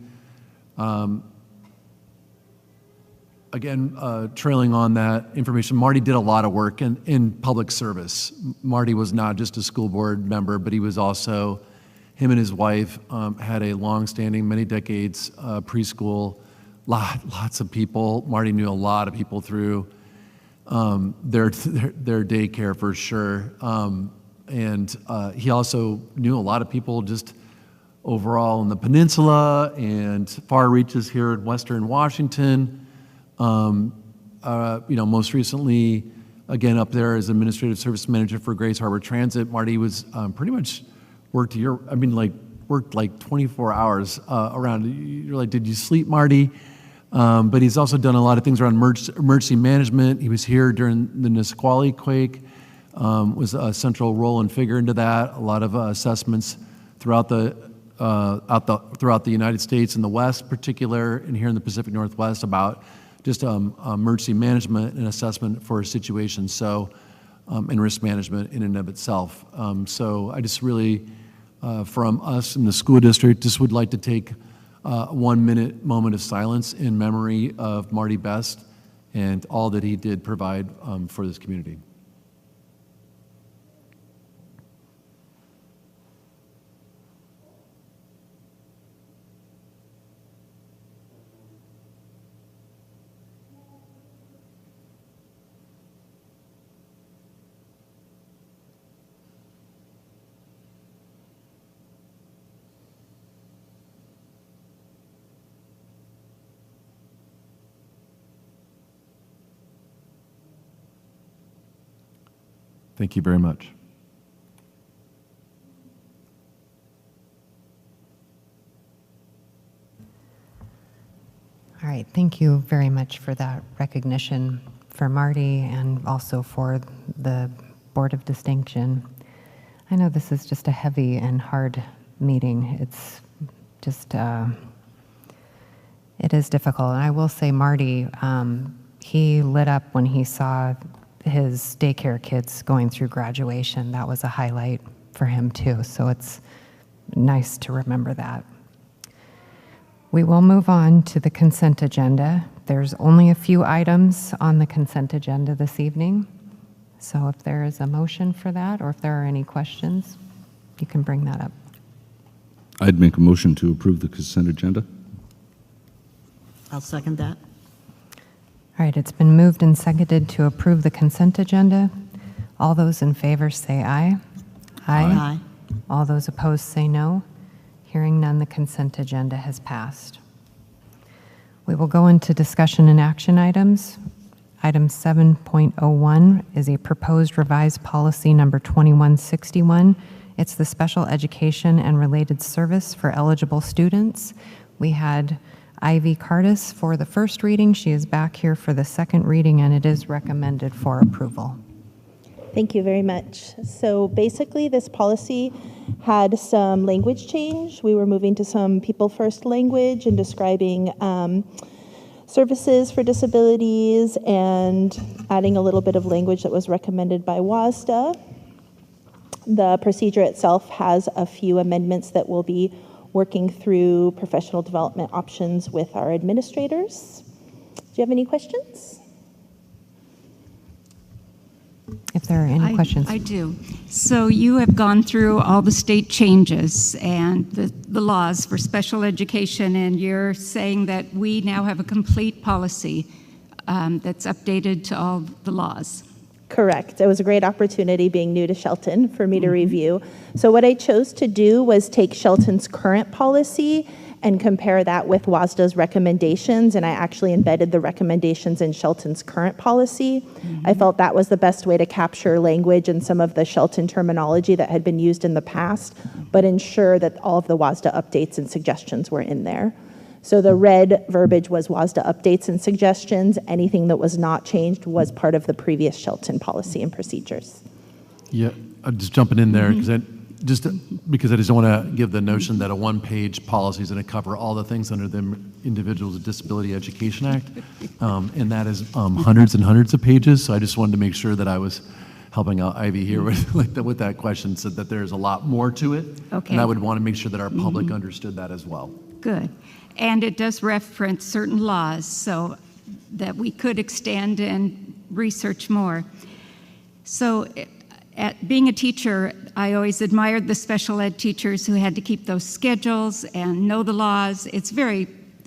Again, trailing on that information, Marty did a lot of work in public service. Marty was not just a school board member, but he was also, him and his wife had a long-standing, many decades preschool, lots of people. Marty knew a lot of people through their daycare for sure. And he also knew a lot of people just overall in the peninsula and far reaches here in Western Washington. You know, most recently, again, up there as Administrative Service Manager for Grace Harbor Transit, Marty was pretty much worked like 24 hours around. You're like, did you sleep, Marty? But he's also done a lot of things around emergency management. He was here during the Nisqually quake, was a central role and figure into that. A lot of assessments throughout the United States and the West, particular, and here in the Pacific Northwest about just emergency management and assessment for situations. So, and risk management in and of itself. So I just really, from us in the school district, just would like to take a 1 minute moment of silence in memory of Marty Best and all that he did provide for this community. Thank you very much. All right, thank you very much for that recognition for Marty and also for the Board of Distinction. I know this is just a heavy and hard meeting. It's just, it is difficult. And I will say Marty, he lit up when he saw his daycare kids going through graduation. That was a highlight for him too, so it's nice to remember that. We will move on to the consent agenda. There's only a few items on the consent agenda this evening, so if there is a motion for that or if there are any questions, you can bring that up. I'd make a motion to approve the consent agenda. I'll second that. All right, it's been moved and seconded to approve the consent agenda. All those in favor say aye. Aye. All those opposed say no. Hearing none, the consent agenda has passed. We will go into discussion and action items. Item 7.01 is a proposed revised policy number 2161. It's the special education and related service for eligible students. We had Ivy Cardis for the first reading. She is back here for the second reading, and it is recommended for approval. Thank you very much. So basically, this policy had some language change. We were moving to some people-first language and describing services for disabilities and adding a little bit of language that was recommended by WASDA. The procedure itself has a few amendments that will be working through professional development options with our administrators. Do you have any questions? If there are any questions. I do. So you have gone through all the state changes and the laws for special education, and you're saying that we now have a complete policy that's updated to all the laws. Correct. It was a great opportunity being new to Shelton for me to review. So what I chose to do was take Shelton's current policy and compare that with WASDA's recommendations, and I actually embedded the recommendations in Shelton's current policy. I felt that was the best way to capture language and some of the Shelton terminology that had been used in the past, but ensure that all of the WASDA updates and suggestions were in there. So the red verbiage was WASDA updates and suggestions. Anything that was not changed was part of the previous Shelton policy and procedures. Yeah, I'm just jumping in there because I just don't want to give the notion that a one-page policy is going to cover all the things under the Individuals with Disability Education Act, and that is hundreds and hundreds of pages. So I just wanted to make sure that I was helping out Ivy here with that question, so that there's a lot more to it. Okay. And I would want to make sure that our public understood that as well. Good. And it does reference certain laws so that we could extend and research more. So at being a teacher, I always admired the special ed teachers who had to keep those schedules and know the laws. It's very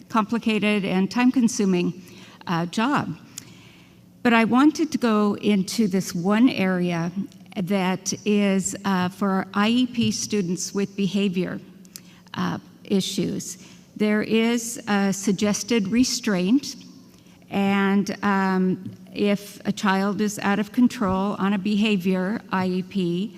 complicated and time-consuming job. But I wanted to go into this one area that is for our IEP students with behavior issues. There is a suggested restraint, and if a child is out of control on a behavior IEP,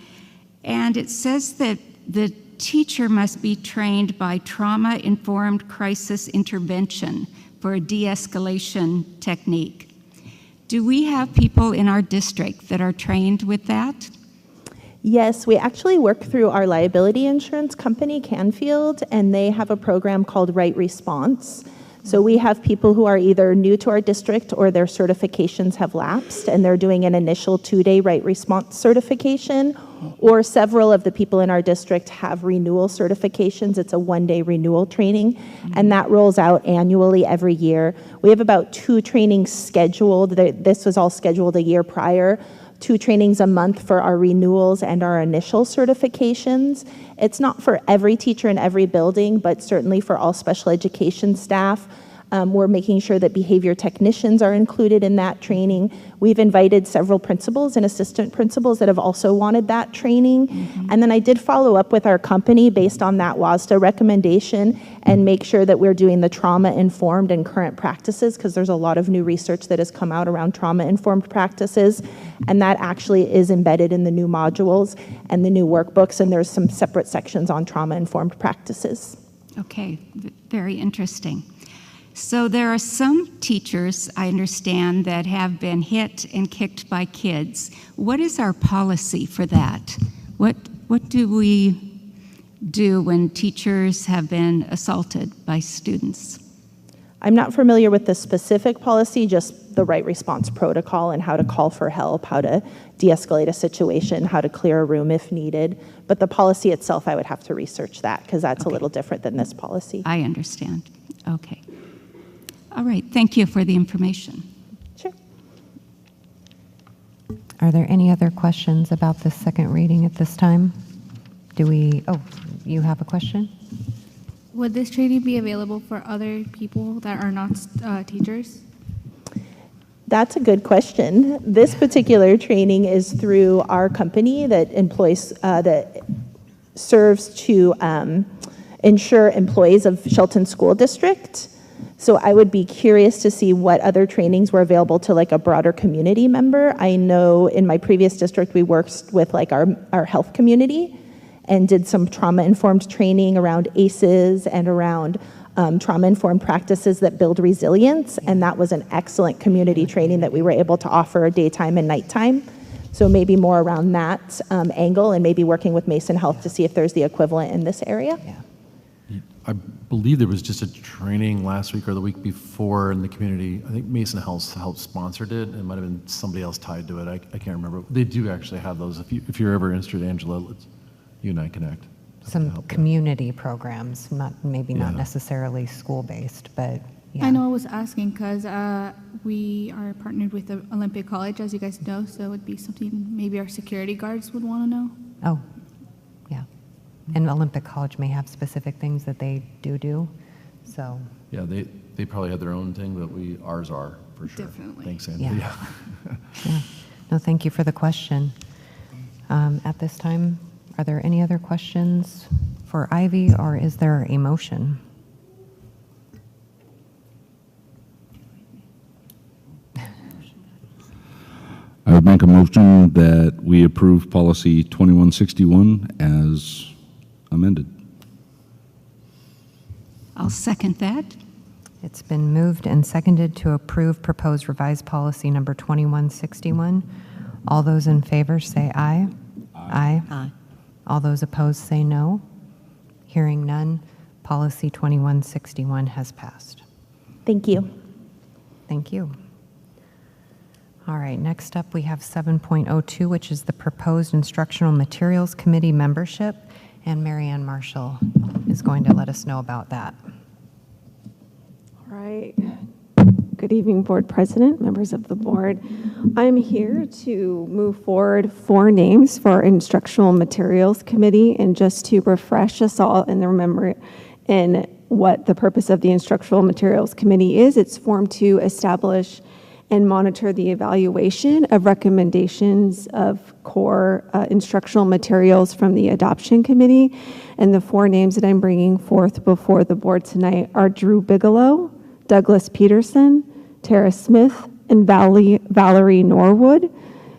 and it says that the teacher must be trained by trauma-informed crisis intervention for a de-escalation technique. Do we have people in our district that are trained with that? Yes, we actually work through our liability insurance company, Canfield, and they have a program called Right Response. So we have people who are either new to our district or their certifications have lapsed, and they're doing an initial 2-day Right Response certification, or several of the people in our district have renewal certifications. It's a 1-day renewal training, and that rolls out annually every year. We have about 2 trainings scheduled. This was all scheduled a year prior. 2 trainings a month for our renewals and our initial certifications. It's not for every teacher in every building, but certainly for all special education staff. We're making sure that behavior technicians are included in that training. We've invited several principals and assistant principals that have also wanted that training. And then I did follow up with our company based on that WASDA recommendation and make sure that we're doing the trauma-informed and current practices, because there's a lot of new research that has come out around trauma-informed practices, and that actually is embedded in the new modules and the new workbooks, and there's some separate sections on trauma-informed practices. Okay, very interesting. So there are some teachers, I understand, that have been hit and kicked by kids. What is our policy for that? What do we do when teachers have been assaulted by students? I'm not familiar with the specific policy, just the Right Response protocol and how to call for help, how to de-escalate a situation, how to clear a room if needed. But the policy itself, I would have to research that, because that's a little different than this policy. I understand. Okay. All right, thank you for the information. Sure. Are there any other questions about the second reading at this time? Oh, you have a question? Would this training be available for other people that are not teachers? That's a good question. This particular training is through our company that employs, that serves to ensure employees of Shelton School District. So I would be curious to see what other trainings were available to like a broader community member. I know in my previous district, we worked with like our health community and did some trauma-informed training around ACEs and around trauma-informed practices that build resilience. And that was an excellent community training that we were able to offer daytime and nighttime. So maybe more around that angle, and maybe working with Mason Health to see if there's the equivalent in this area. Yeah. I believe there was just a training last week or the week before in the community. I think Mason Health helped sponsored it. It might have been somebody else tied to it. I can't remember. They do actually have those. If you're ever interested, Angela, you and I connect. Some community programs, maybe not necessarily school-based, but yeah. I know I was asking because we are partnered with the Olympic College, as you guys know, so it would be something maybe our security guards would want to know. Oh, yeah. And Olympic College may have specific things that they do, so. Yeah, they probably have their own thing, but ours are, for sure. Definitely. Thanks, Angela. Yeah. Yeah. No, thank you for the question. At this time, are there any other questions for Ivy, or is there a motion? would make a motion that we approve policy 2161 as amended. I'll second that. It's been moved and seconded to approve proposed revised policy number 2161. All those in favor say aye. Aye. Aye. All those opposed say no. Hearing none, policy 2161 has passed. Thank you. Thank you. All right, next up we have 7.02, which is the proposed instructional materials committee membership, and Marianne Marshall is going to let us know about that. All right. Good evening, Board President, members of the board. I'm here to move forward 4 names for our Instructional Materials Committee, and just to refresh us all and remember in what the purpose of the Instructional Materials Committee is. It's formed to establish and monitor the evaluation of recommendations of core instructional materials from the Adoption Committee. And the 4 names that I'm bringing forth before the board tonight are Drew Bigelow, Douglas Peterson, Tara Smith, and Valerie Norwood.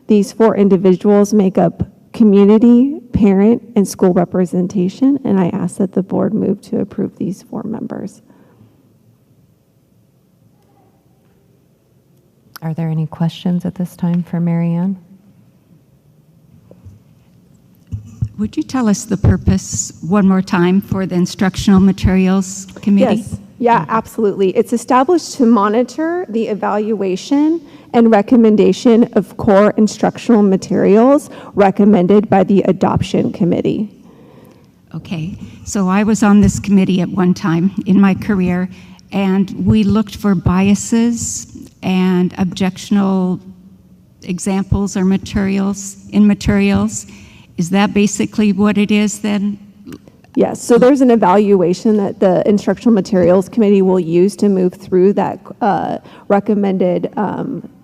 These 4 individuals make up community, parent, and school representation, and I ask that the board move to approve these 4 members. Are there any questions at this time for Marianne? Would you tell us the purpose one more time for the Instructional Materials Committee? Yes, yeah, absolutely. It's established to monitor the evaluation and recommendation of core instructional materials recommended by the Adoption Committee. Okay, so I was on this committee at one time in my career, and we looked for biases and objectionable examples or materials in materials. Is that basically what it is then? Yes, so there's an evaluation that the Instructional Materials Committee will use to move through that recommended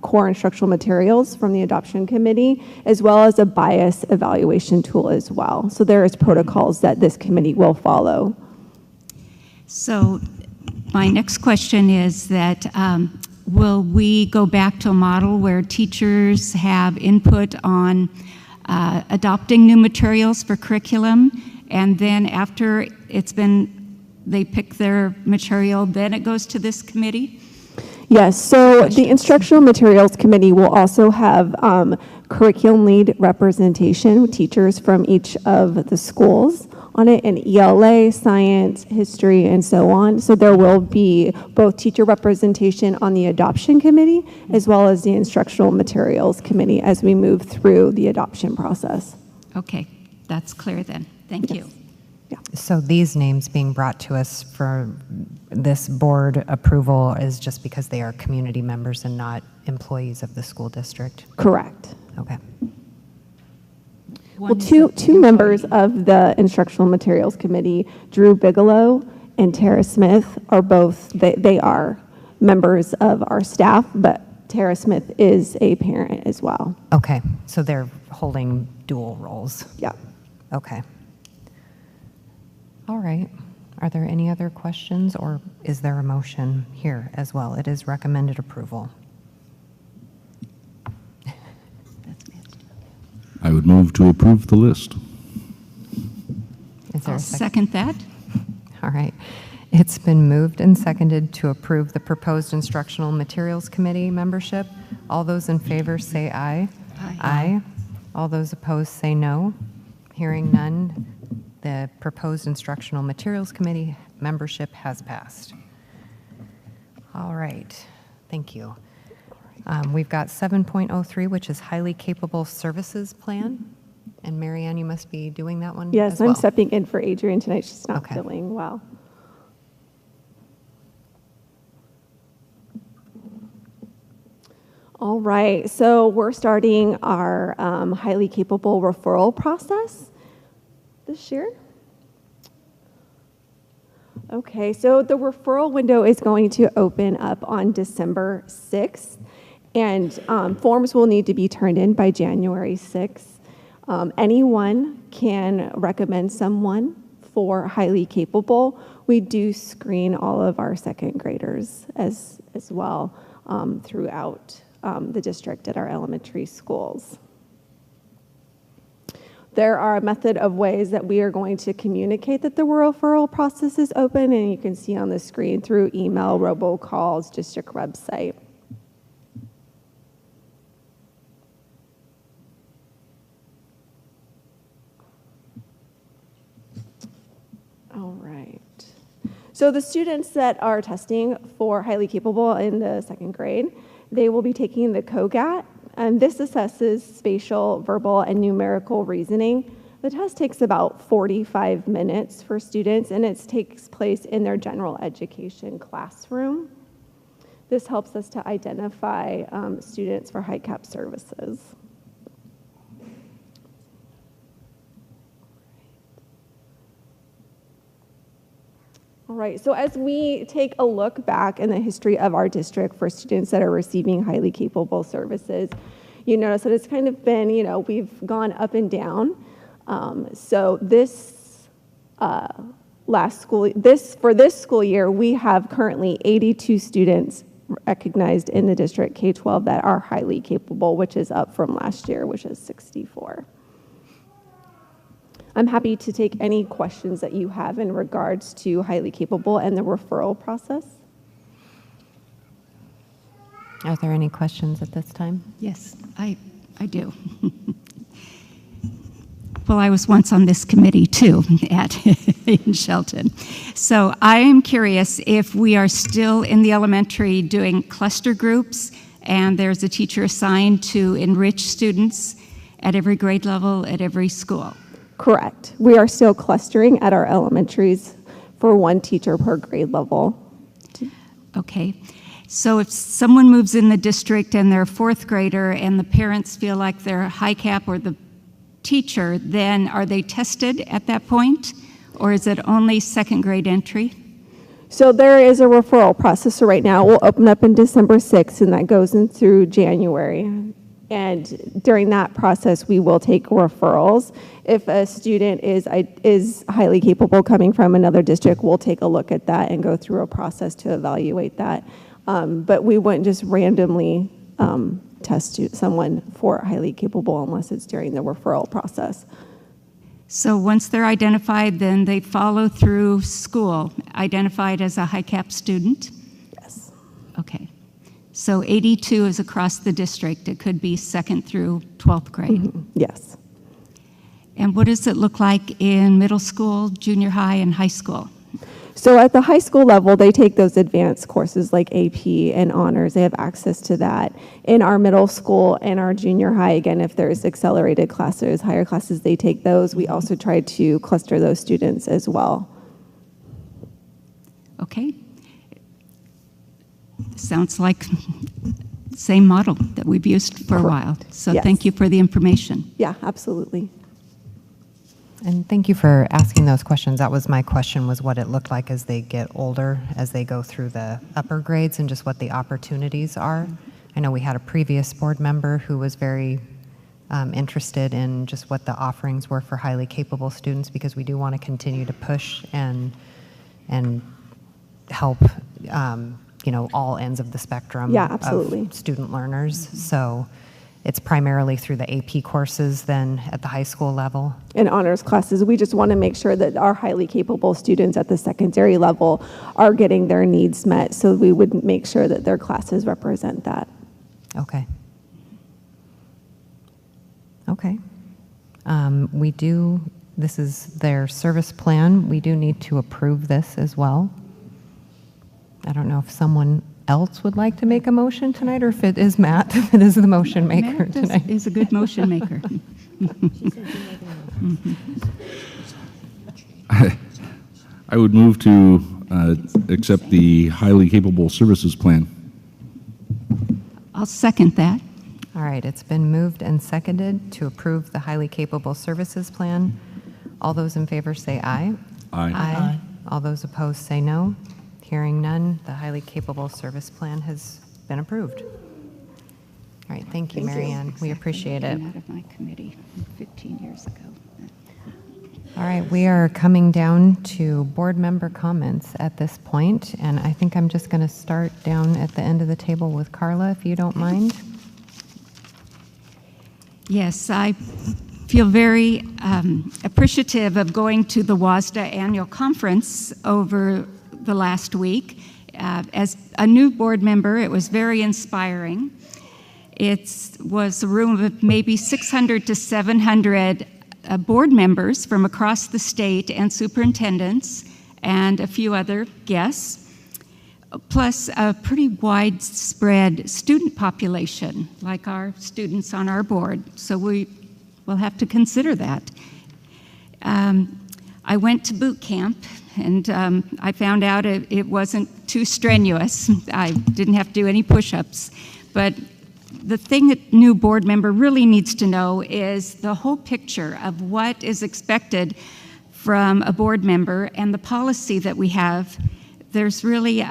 core instructional materials from the Adoption Committee, as well as a bias evaluation tool as well. So there is protocols that this committee will follow. So my next question is that will we go back to a model where teachers have input on adopting new materials for curriculum, and then after they pick their material, then it goes to this committee? Yes, so the Instructional Materials Committee will also have curriculum lead representation, teachers from each of the schools on it, in ELA, science, history, and so on. So there will be both teacher representation on the Adoption Committee as well as the Instructional Materials Committee as we move through the adoption process. Okay, that's clear then. Thank you. So these names being brought to us for this board approval is just because they are community members and not employees of the school district? Correct. Okay. Well, two members of the Instructional Materials Committee, Drew Bigelow and Tara Smith, are both, they are members of our staff, but Tara Smith is a parent as well. Okay, so they're holding dual roles. Yeah. Okay. All right. Are there any other questions, or is there a motion here as well? It is recommended approval. I would move to approve the list. Is there I'll a second that. All right. It's been moved and seconded to approve the proposed Instructional Materials Committee membership. All those in favor say aye. Aye. Aye. All those opposed say no. Hearing none, the proposed Instructional Materials Committee membership has passed. All right. Thank you. We've got 7.03, which is Highly Capable Services Plan. And Marianne, you must be doing that one Yes, as well. I'm stepping in for Adrienne tonight. She's not Okay. feeling well. All right, so we're starting our highly capable referral process this year. Okay, so the referral window is going to open up on December 6th, and forms will need to be turned in by January 6th. Anyone can recommend someone for highly capable. We do screen all of our second graders as well throughout the district at our elementary schools. There are a method of ways that we are going to communicate that the referral process is open, and you can see on the screen through email, robocalls, district website. All right. So the students that are testing for highly capable in the second grade, they will be taking the COGAT, and this assesses spatial, verbal, and numerical reasoning. The test takes about 45 minutes for students, and it takes place in their general education classroom. This helps us to identify students for HiCap services. All right, so as we take a look back in the history of our district for students that are receiving highly capable services, you notice that it's kind of been, we've gone up and down. So this for this school year, we have currently 82 students recognized in the district K-12 that are highly capable, which is up from last year, which is 64. I'm happy to take any questions that you have in regards to highly capable and the referral process. Are there any questions at this time? Yes, I do. Well, I was once on this committee too in Shelton. So I am curious if we are still in the elementary doing cluster groups and there's a teacher assigned to enrich students at every grade level at every school. Correct. We are still clustering at our elementaries for one teacher per grade level. Okay. So if someone moves in the district and they're a fourth grader and the parents feel like they're HiCap or the teacher, then are they tested at that point? Or is it only second grade entry? So there is a referral process. So right now it will open up in December 6th, and that goes in through January. And during that process, we will take referrals. If a student is highly capable coming from another district, we'll take a look at that and go through a process to evaluate that. But we wouldn't just randomly test someone for highly capable unless it's during the referral process. So once they're identified, then they follow through school, identified as a HiCap student? Yes. Okay. So 82 is across the district. It could be second through 12th grade. Mm-hmm. Yes. And what does it look like in middle school, junior high, and high school? So at the high school level, they take those advanced courses like AP and honors. They have access to that. In our middle school and our junior high, again, if there's accelerated classes, higher classes, they take those. We also try to cluster those students as well. Okay. Sounds like same model that we've used for a while. So Yes. Thank you for the information. Yeah, absolutely. And thank you for asking those questions. That was my question, was what it looked like as they get older, as they go through the upper grades, and just what the opportunities are. I know we had a previous board member who was very interested in just what the offerings were for highly capable students, because we do want to continue to push and help all ends of the spectrum Yeah, absolutely. of student learners. So it's primarily through the AP courses then at the high school level. In honors classes, we just want to make sure that our highly capable students at the secondary level are getting their needs met, so we would make sure that their classes represent that. Okay. Okay. This is their service plan. We do need to approve this as well. I don't know if someone else would like to make a motion tonight, or if it is Matt, if it is the motion maker Matt tonight. is a good motion maker. I would move to accept the highly capable services plan. I'll second that. All right, it's been moved and seconded to approve the highly capable services plan. All those in favor say aye. Aye. Aye. All those opposed say no. Hearing none, the highly capable service plan has been approved. All right, thank you, Mary Ann. We appreciate it. Came out of my committee 15 years ago. All right, we are coming down to board member comments at this point, and I think I'm just going to start down at the end of the table with Carla, if you don't mind. Yes, I feel very appreciative of going to the WASDA annual conference over the last week. As a new board member, it was very inspiring. It was a room of maybe 600 to 700 board members from across the state and superintendents and a few other guests, plus a pretty widespread student population, like our students on our board. So we will have to consider that. I went to boot camp, and I found out it wasn't too strenuous. I didn't have to do any push-ups. But the thing that new board member really needs to know is the whole picture of what is expected from a board member and the policy that we have. There's really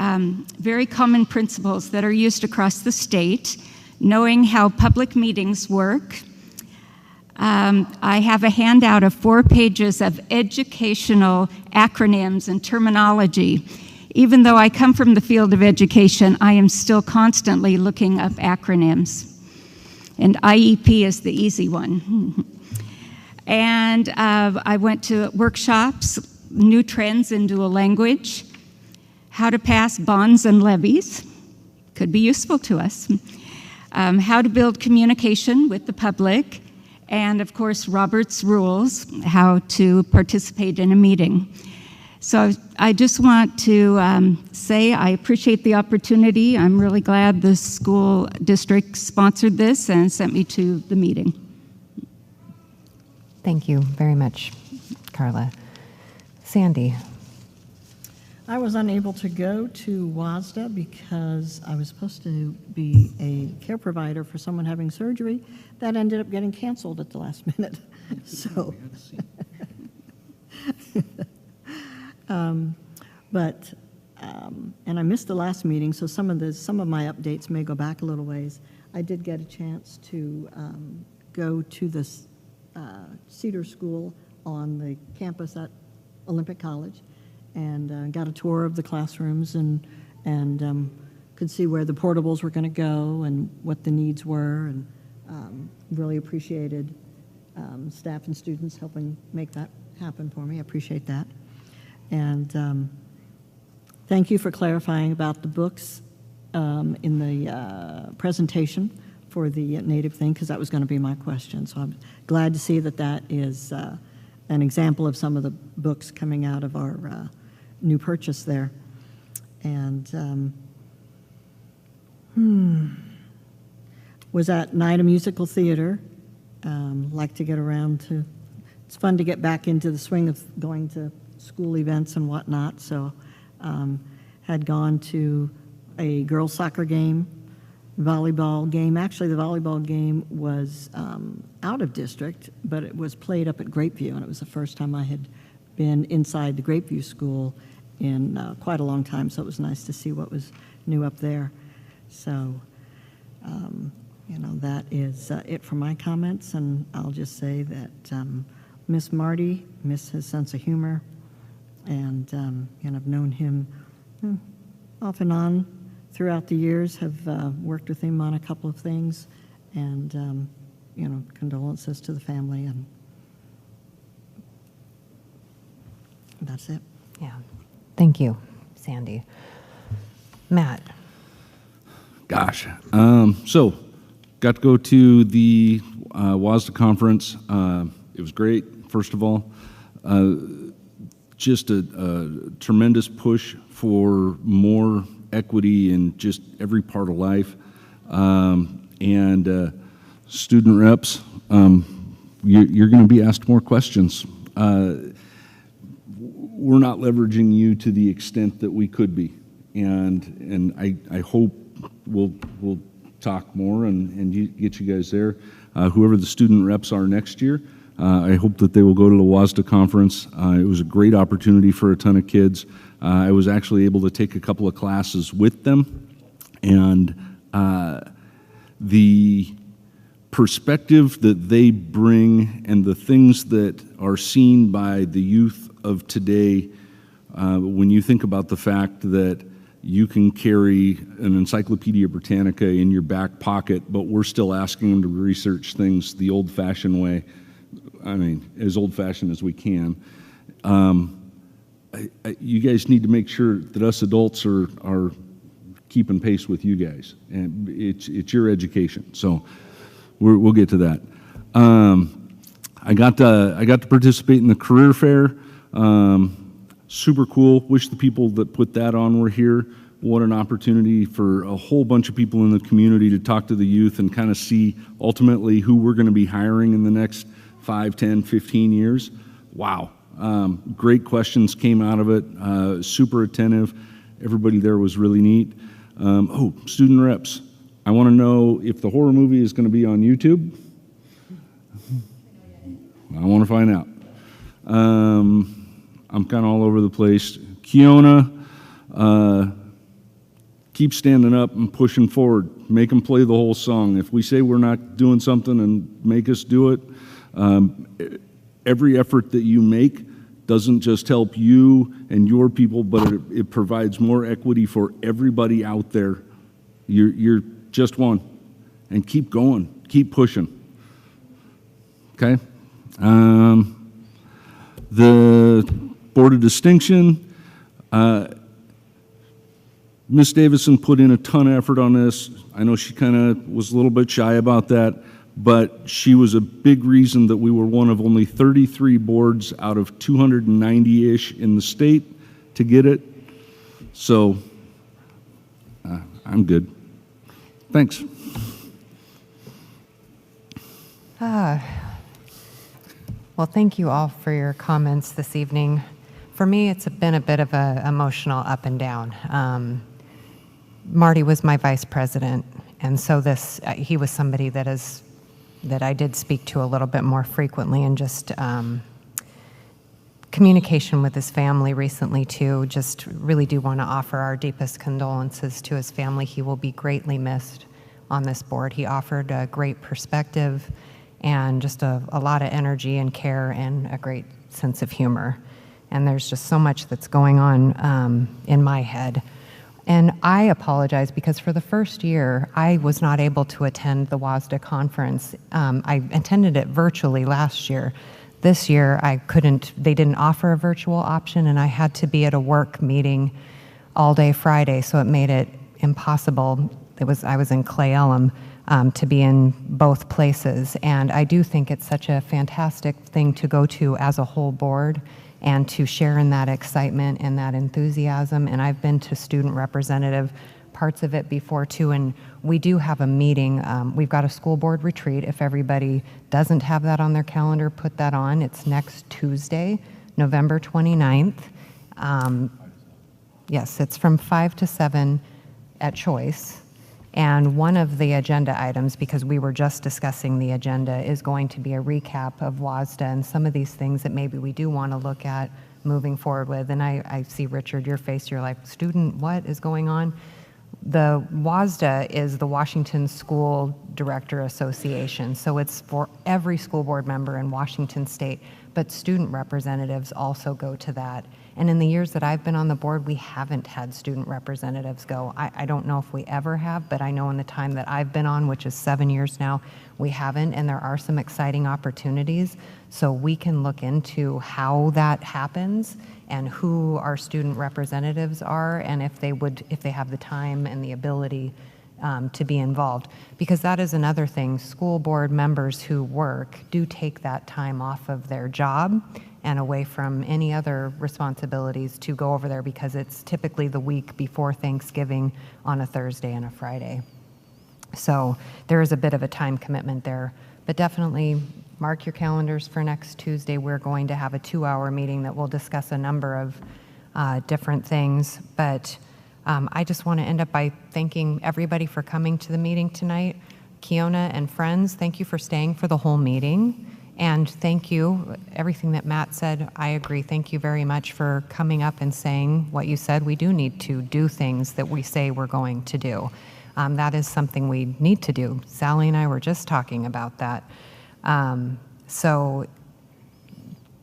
very common principles that are used across the state, knowing how public meetings work. I have a handout of 4 pages of educational acronyms and terminology. Even though I come from the field of education, I am still constantly looking up acronyms. And IEP is the easy one. And I went to workshops, new trends in dual language, how to pass bonds and levies, could be useful to us, how to build communication with the public, and of course, Robert's rules, how to participate in a meeting. So I just want to say I appreciate the opportunity. I'm really glad the school district sponsored this and sent me to the meeting. Thank you very much, Carla. Sandy. I was unable to go to WASDA because I was supposed to be a care provider for someone having surgery. That ended up getting canceled at the last minute. So, and I missed the last meeting, so some of my updates may go back a little ways. I did get a chance to go to the Cedar School on the campus at Olympic College, and got a tour of the classrooms and could see where the portables were going to go and what the needs were, and really appreciated staff and students helping make that happen for me. I appreciate that. And thank you for clarifying about the books in the presentation for the Native thing, because that was going to be my question. So I'm glad to see that that is an example of some of the books coming out of our new purchase there. And was at Night of Musical Theater. Like to get around to, it's fun to get back into the swing of going to school events and whatnot. So had gone to a girls' soccer game, volleyball game. Actually, the volleyball game was out of district, but it was played up at Grapeview, and it was the first time I had been inside the Grapeview school in quite a long time, so it was nice to see what was new up there. So, you know, that is it for my comments, and I'll just say that Miss Marty, miss his sense of humor, and I've known him off and on throughout the years, have worked with him on a couple of things, and you know, condolences to the family, and that's it. Yeah. Thank you, Sandy. Matt. Gosh. So, got to go to the WASDA conference. It was great, first of all. Just a tremendous push for more equity in just every part of life. And student reps, you're going to be asked more questions. We're not leveraging you to the extent that we could be. And I hope we'll talk more and get you guys there. Whoever the student reps are next year, I hope that they will go to the WASDA conference. It was a great opportunity for a ton of kids. I was actually able to take a couple of classes with them, and the perspective that they bring and the things that are seen by the youth of today, when you think about the fact that you can carry an Encyclopedia Britannica in your back pocket, but we're still asking them to research things the old-fashioned way. I mean, as old-fashioned as we can. You guys need to make sure that us adults are keeping pace with you guys, and it's your education. So we'll get to that. I got to participate in the career fair. Super cool. Wish the people that put that on were here. What an opportunity for a whole bunch of people in the community to talk to the youth and kind of see ultimately who we're going to be hiring in the next 5, 10, 15 years. Wow. Great questions came out of it. Super attentive. Everybody there was really neat. Student reps. I want to know if the horror movie is going to be on YouTube. I want to find out. I'm kind of all over the place. Kiona, keep standing up and pushing forward. Make them play the whole song. If we say we're not doing something and make us do it, every effort that you make doesn't just help you and your people, but it provides more equity for everybody out there. You're just one. And keep going. Keep pushing. Okay? The Board of Distinction, Miss Davison put in a ton of effort on this. I know she kind of was a little bit shy about that, but she was a big reason that we were one of only 33 boards out of 290-ish in the state to get it. So I'm good. Thanks. Well, thank you all for your comments this evening. For me, it's been a bit of an emotional up and down. Marty was my vice president, and so he was somebody that I did speak to a little bit more frequently, and just communication with his family recently too. Just really do want to offer our deepest condolences to his family. He will be greatly missed on this board. He offered a great perspective and just a lot of energy and care and a great sense of humor. And there's just so much that's going on in my head. And I apologize because for the first year, I was not able to attend the WASDA conference. I attended it virtually last year. This year, I couldn't, they didn't offer a virtual option, and I had to be at a work meeting all day Friday, so it made it impossible. I was in Clay Elum to be in both places. And I do think it's such a fantastic thing to go to as a whole board and to share in that excitement and that enthusiasm. And I've been to student representative parts of it before too, and we do have a meeting. We've got a school board retreat. If everybody doesn't have that on their calendar, put that on. It's next Tuesday, November 29th. Yes, it's from 5 to 7 at Choice. And one of the agenda items, because we were just discussing the agenda, is going to be a recap of WASDA and some of these things that maybe we do want to look at moving forward with. And I see, Richard, your face, you're like, student, what is going on? The WASDA is the Washington School Director Association, so it's for every school board member in Washington State, but student representatives also go to that. And in the years that I've been on the board, we haven't had student representatives go. I don't know if we ever have, but I know in the time that I've been on, which is 7 years now, we haven't, and there are some exciting opportunities. So we can look into how that happens and who our student representatives are, and if they have the time and the ability to be involved. Because that is another thing, school board members who work do take that time off of their job and away from any other responsibilities to go over there, because it's typically the week before Thanksgiving on a Thursday and a Friday. So there is a bit of a time commitment there, but definitely mark your calendars for next Tuesday. We're going to have a 2-hour meeting that will discuss a number of different things, but I just want to end up by thanking everybody for coming to the meeting tonight. Kiona and friends, thank you for staying for the whole meeting. And thank you, everything that Matt said, I agree. Thank you very much for coming up and saying what you said. We do need to do things that we say we're going to do. That is something we need to do. Sally and I were just talking about that. So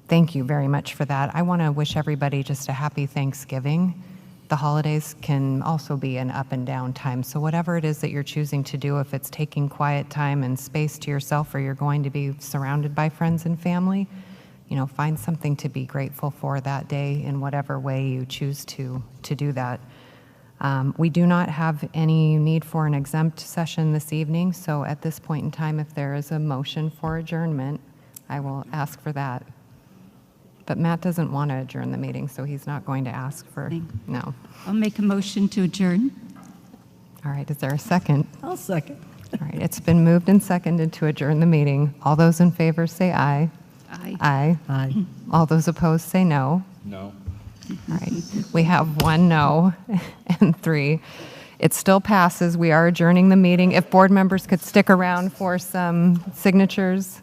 thank you very much for that. I want to wish everybody just a happy Thanksgiving. the holidays can also be an up and down time. So whatever it is that you're choosing to do, if it's taking quiet time and space to yourself, or you're going to be surrounded by friends and family, find something to be grateful for that day in whatever way you choose to do that. We do not have any need for an exempt session this evening, so at this point in time, if there is a motion for adjournment, I will ask for that. But Matt doesn't want to adjourn the meeting, so he's not going to ask for, no. I'll make a motion to adjourn. All right, is there a second? I'll second. All right, it's been moved and seconded to adjourn the meeting. All those in favor say aye. Aye. Aye. Aye. All those opposed say no. No. All right, we have 1 no and 3. It still passes. We are adjourning the meeting. If board members could stick around for some signatures.